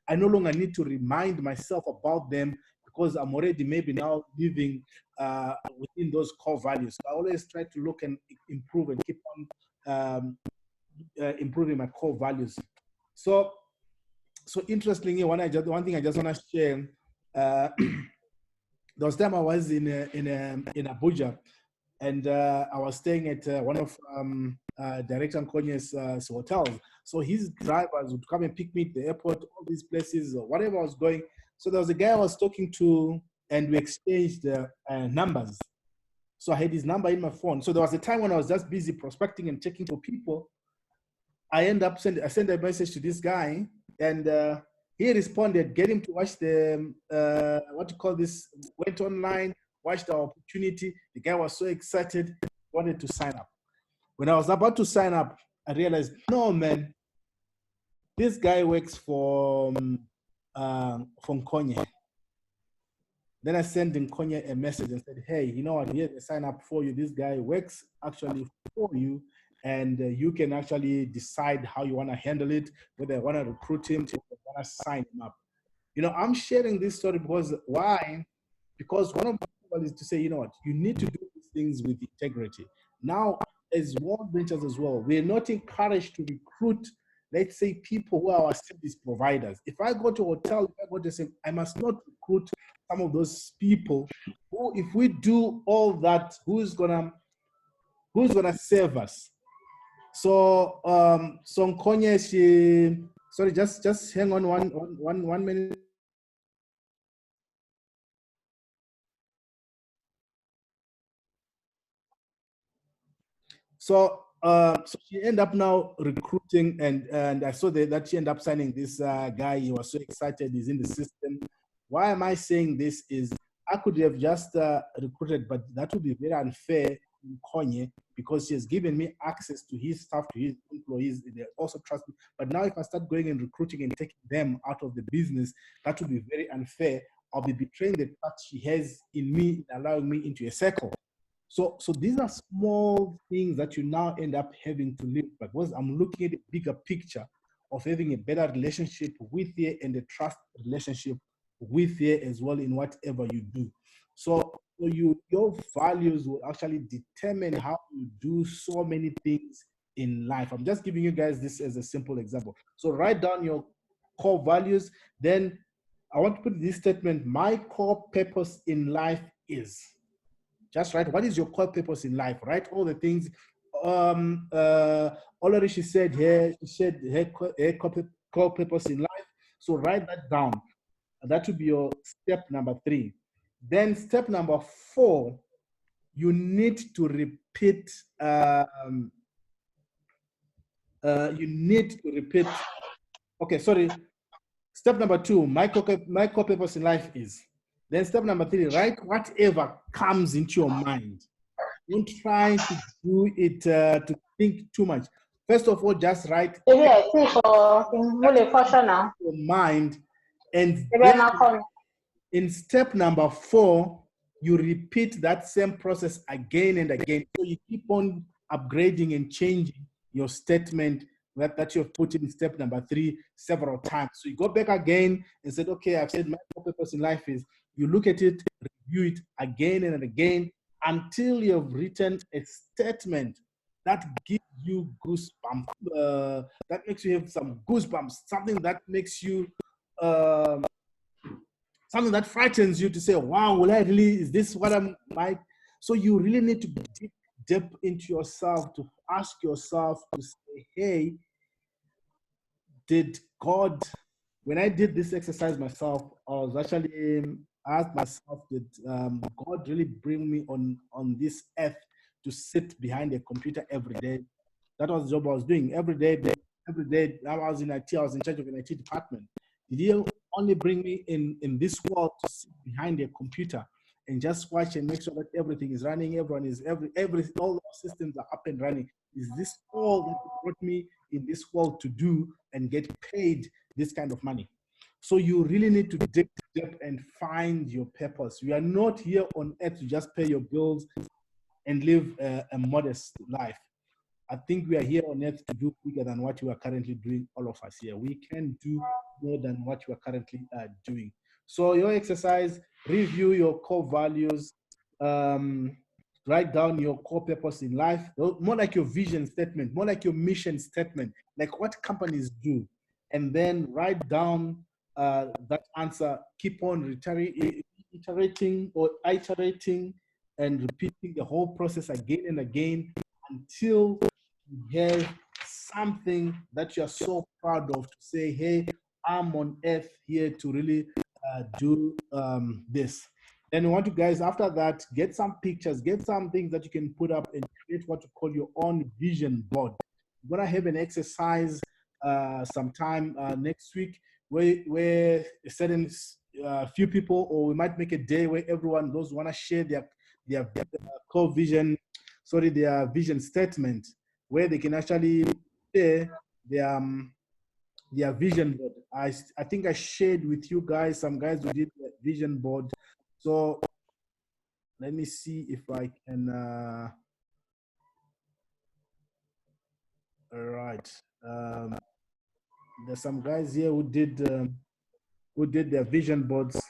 I no longer need to remind myself about them because I'm already maybe now living within those core values. So I always try to look and improve and keep on improving my core values. So interestingly, one thing I just want to share, there was time I was in Abuja, and I was staying at one of Director Nkonye's hotels. So his drivers would come and pick me at the airport, all these places, or whatever I was going. So there was a guy I was talking to, and we exchanged numbers. So I had his number in my phone. So there was a time when I was just busy prospecting and checking for people. I sent a message to this guy, and he responded, get him to watch the, went online, watched the opportunity. The guy was so excited, wanted to sign up. When I was about to sign up, I realized, no, man, this guy works for Konye. Then I sent Konye a message and said, hey, you know what, here's the sign up for you. This guy works actually for you, and you can actually decide how you want to handle it, whether you want to recruit him, or you want to sign him up. You know, I'm sharing this story because why? Because one of the people is to say, you know what, you need to do these things with integrity. Now, as World Ventures as well, we're not encouraged to recruit, let's say, people who are our service providers. If I go to a hotel, if I go to say, I must not recruit some of those people who, if we do all that, who's gonna serve us? So Nkonye, sorry, just hang on one minute. So she ended up now recruiting, and I saw that she ended up signing this guy. He was so excited. He's in the system. Why am I saying this? Is I could have just recruited, but that would be very unfair in Konye, because she has given me access to his staff, to his employees. They also trust me. But now if I start going and recruiting and taking them out of the business, that would be very unfair. I'll be betraying the trust she has in me, allowing me into a circle. So these are small things that you now end up having to live. But once I'm looking at the bigger picture of having a better relationship with you and a trust relationship with you as well in whatever you do. So your values will actually determine how you do so many things in life. I'm just giving you guys this as a simple example. So write down your core values. Then I want to put this statement: my core purpose in life is. Just write, what is your core purpose in life? Write all the things. Olori, she said here, she said her core purpose in life. So write that down. That would be your step number 3. Then step number 4, you need to repeat. Okay, sorry. Step number 2, my core purpose in life is. Then step number 3, write whatever comes into your mind. Don't try to do it to think too much. First of all, just write your mind, and then in step number 4, you repeat that same process again and again. So you keep on upgrading and changing your statement that you've put in step number 3 several times. So you go back again and said, okay, I've said my purpose in life is. You look at it, review it again and again until you've written a statement that gives you goosebumps, that makes you have some goosebumps, something that makes you, something that frightens you to say, wow, will I really, is this what I'm like? So you really need to dig deep into yourself, to ask yourself, to say, hey, did God, when I did this exercise myself, I was actually asked myself, did God really bring me on this earth to sit behind a computer every day? That was the job I was doing every day. Every day I was in IT, I was in charge of an IT department. Did He only bring me in this world to sit behind a computer and just watch and make sure that everything is running, everyone is, all our systems are up and running? Is this all that He brought me in this world to do and get paid this kind of money? So you really need to dig deep and find your purpose. You are not here on earth to just pay your bills and live a modest life. I think we are here on earth to do bigger than what you are currently doing, all of us here. We can do more than what you are currently doing. So your exercise, review your core values, write down your core purpose in life, more like your vision statement, more like your mission statement, like what companies do. And then write down that answer, keep on iterating and repeating the whole process again and again until you have something that you're so proud of to say, hey, I'm on earth here to really do this. Then we want you guys, after that, get some pictures, get some things that you can put up and create what you call your own vision board. We're gonna have an exercise sometime next week where a certain few people, or we might make a day where everyone, those who wanna share their core vision, their vision statement, where they can actually share their vision board. I think I shared with you guys, some guys who did the vision board. So let me see if I can, all right. There's some guys here who did their vision boards.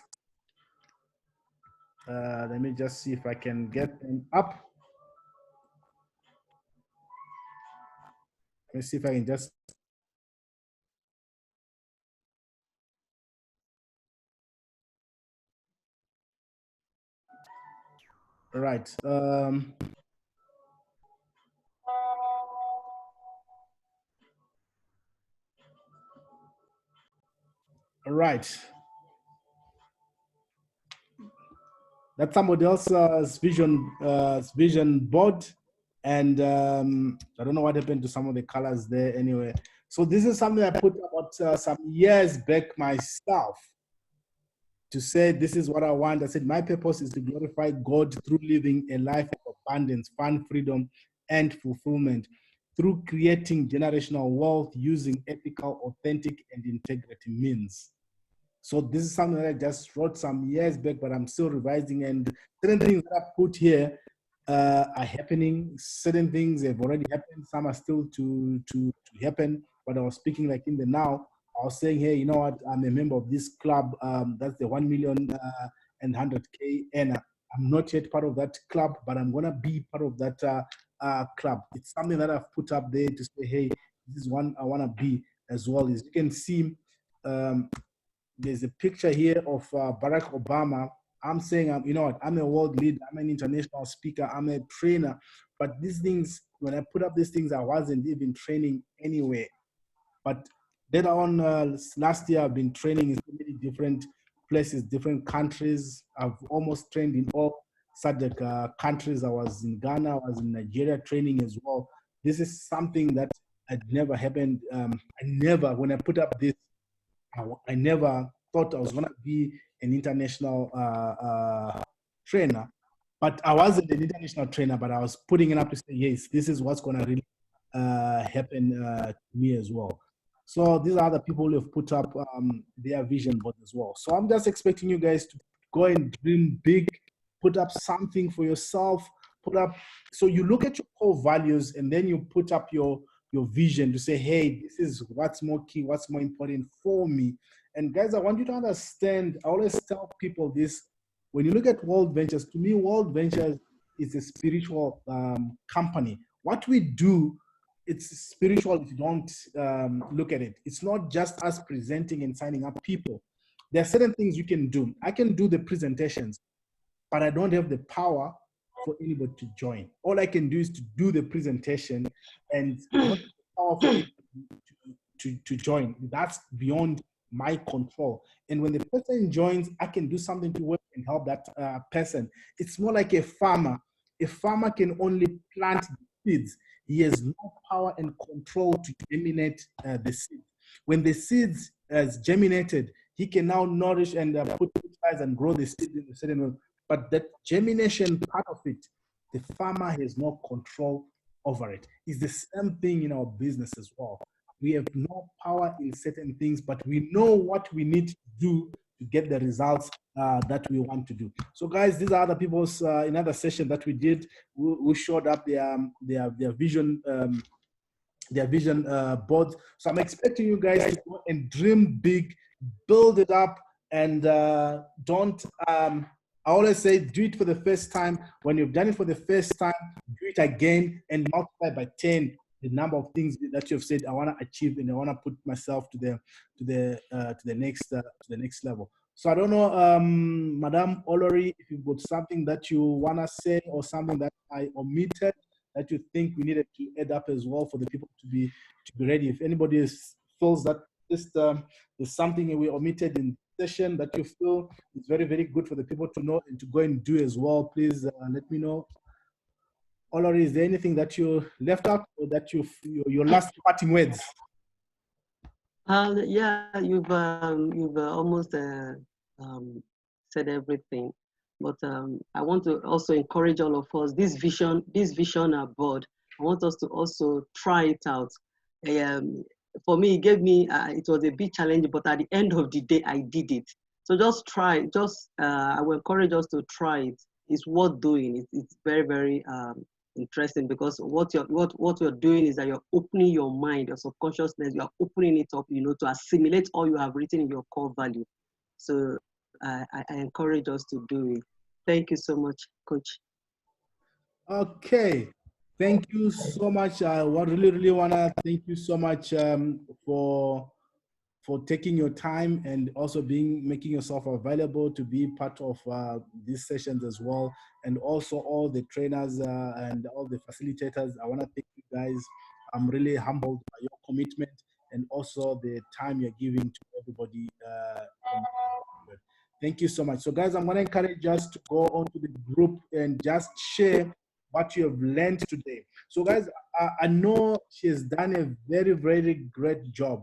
Let me just see if I can get them up. Let me see if I can just. All right. All right. That's somebody else's vision board. And I don't know what happened to some of the colors there anyway. So this is something I put about some years back myself to say, this is what I want. I said, my purpose is to glorify God through living a life of abundance, fun, freedom, and fulfillment, through creating generational wealth using ethical, authentic, and integrity means. So this is something that I just wrote some years back, but I'm still revising, and certain things that I put here are happening. Certain things have already happened. Some are still to happen, but I was speaking like in the now. I was saying, hey, you know what? I'm a member of this club. That's the 1 million and 100K. And I'm not yet part of that club, but I'm going to be part of that club. It's something that I've put up there to say, hey, this is one I want to be as well. As you can see, there's a picture here of Barack Obama. I'm saying, you know what, I'm a world leader, I'm an international speaker, I'm a trainer. But these things, when I put up these things, I wasn't even training anywhere. But later on, last year, I've been training in so many different places, different countries. I've almost trained in all subject countries. I was in Ghana, I was in Nigeria training as well. This is something that had never happened. When I put up this, I never thought I was going to be an international trainer. But I wasn't an international trainer, but I was putting it up to say, yes, this is what's going to really happen to me as well. So these are the people who have put up their vision board as well. So I'm just expecting you guys to go and dream big, put up something for yourself, so you look at your core values, and then you put up your vision to say, hey, this is what's more key, what's more important for me. And guys, I want you to understand, I always tell people this, when you look at World Ventures, to me, World Ventures is a spiritual company. What we do, it's spiritual if you don't look at it. It's not just us presenting and signing up people. There are certain things you can do. I can do the presentations, but I don't have the power for anybody to join. All I can do is to do the presentation, and not the power for anybody to join. That's beyond my control. And when the person joins, I can do something to work and help that person. It's more like a farmer. A farmer can only plant seeds. He has no power and control to germinate the seed. When the seeds has germinated, he can now nourish and put fertilizer and grow the seed in a certain way. But that germination part of it, the farmer has no control over it. It's the same thing in our business as well. We have no power in certain things, but we know what we need to do to get the results that we want to do. So guys, these are the people's another session that we did, who showed up their vision board. So I'm expecting you guys to go and dream big, build it up, and don't I always say, do it for the first time. When you've done it for the first time, do it again and multiply by 10 the number of things that you've said I want to achieve, and I want to put myself to the next level. So I don't know, Madam Olori, if you've got something that you want to say, or something that I omitted that you think we needed to add up as well for the people to be ready. If anybody feels that this is something we omitted in session that you feel is very, very good for the people to know and to go and do as well, please let me know. Olori, is there anything that you left out, or that your last parting words? Yeah, you've almost said everything, but I want to also encourage all of us. This vision board I want us to also try it out. For me, it gave me, it was a bit challenging, but at the end of the day, I did it. So just try, I will encourage us to try it. It's worth doing. It's very, very interesting, because what you're doing is that you're opening your mind, your subconsciousness, you're opening it up, to assimilate all you have written in your core value. So I encourage us to do it. Thank you so much, Coach. Okay. Thank you so much. I really want to thank you so much for taking your time and also making yourself available to be part of these sessions as well. And also all the trainers and all the facilitators. I want to thank you guys. I'm really humbled by your commitment and also the time you're giving to everybody. Thank you so much. So guys, I'm going to encourage us to go onto the group and just share what you have learned today. So guys, I know she has done a very, very great job.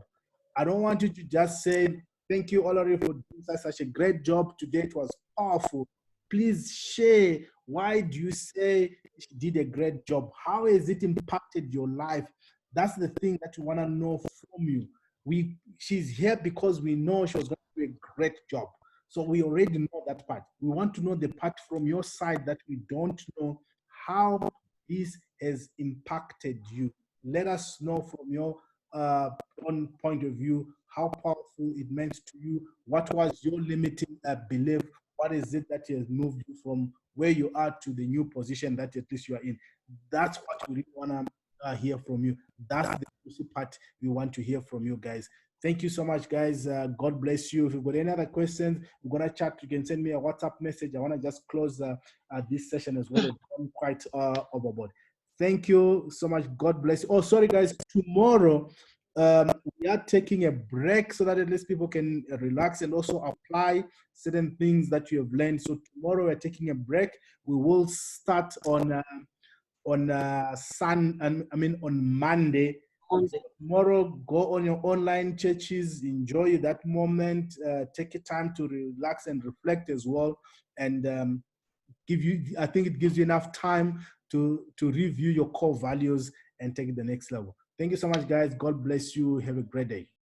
I don't want you to just say, thank you, Olori, for doing such a great job today. It was powerful. Please share, why do you say she did a great job? How has it impacted your life? That's the thing that we want to know from you. She's here because we know she was going to do a great job. So we already know that part. We want to know the part from your side that we don't know, how this has impacted you. Let us know from your own point of view how powerful it meant to you. What was your limiting belief? What is it that has moved you from where you are to the new position that at least you are in? That's what we really want to hear from you. That's the juicy part we want to hear from you guys. Thank you so much, guys. God bless you. If you've got any other questions, we're going to chat. You can send me a WhatsApp message. I want to just close this session as well. I'm quite overboard. Thank you so much. God bless you. Oh, sorry, guys. Tomorrow, we are taking a break so that at least people can relax and also apply certain things that you have learned. So tomorrow we're taking a break. We will start on Monday. Tomorrow, go on your online churches, enjoy that moment, take your time to relax and reflect as well, and I think it gives you enough time to review your core values and take it the next level. Thank you so much, guys. God bless you. Have a great day.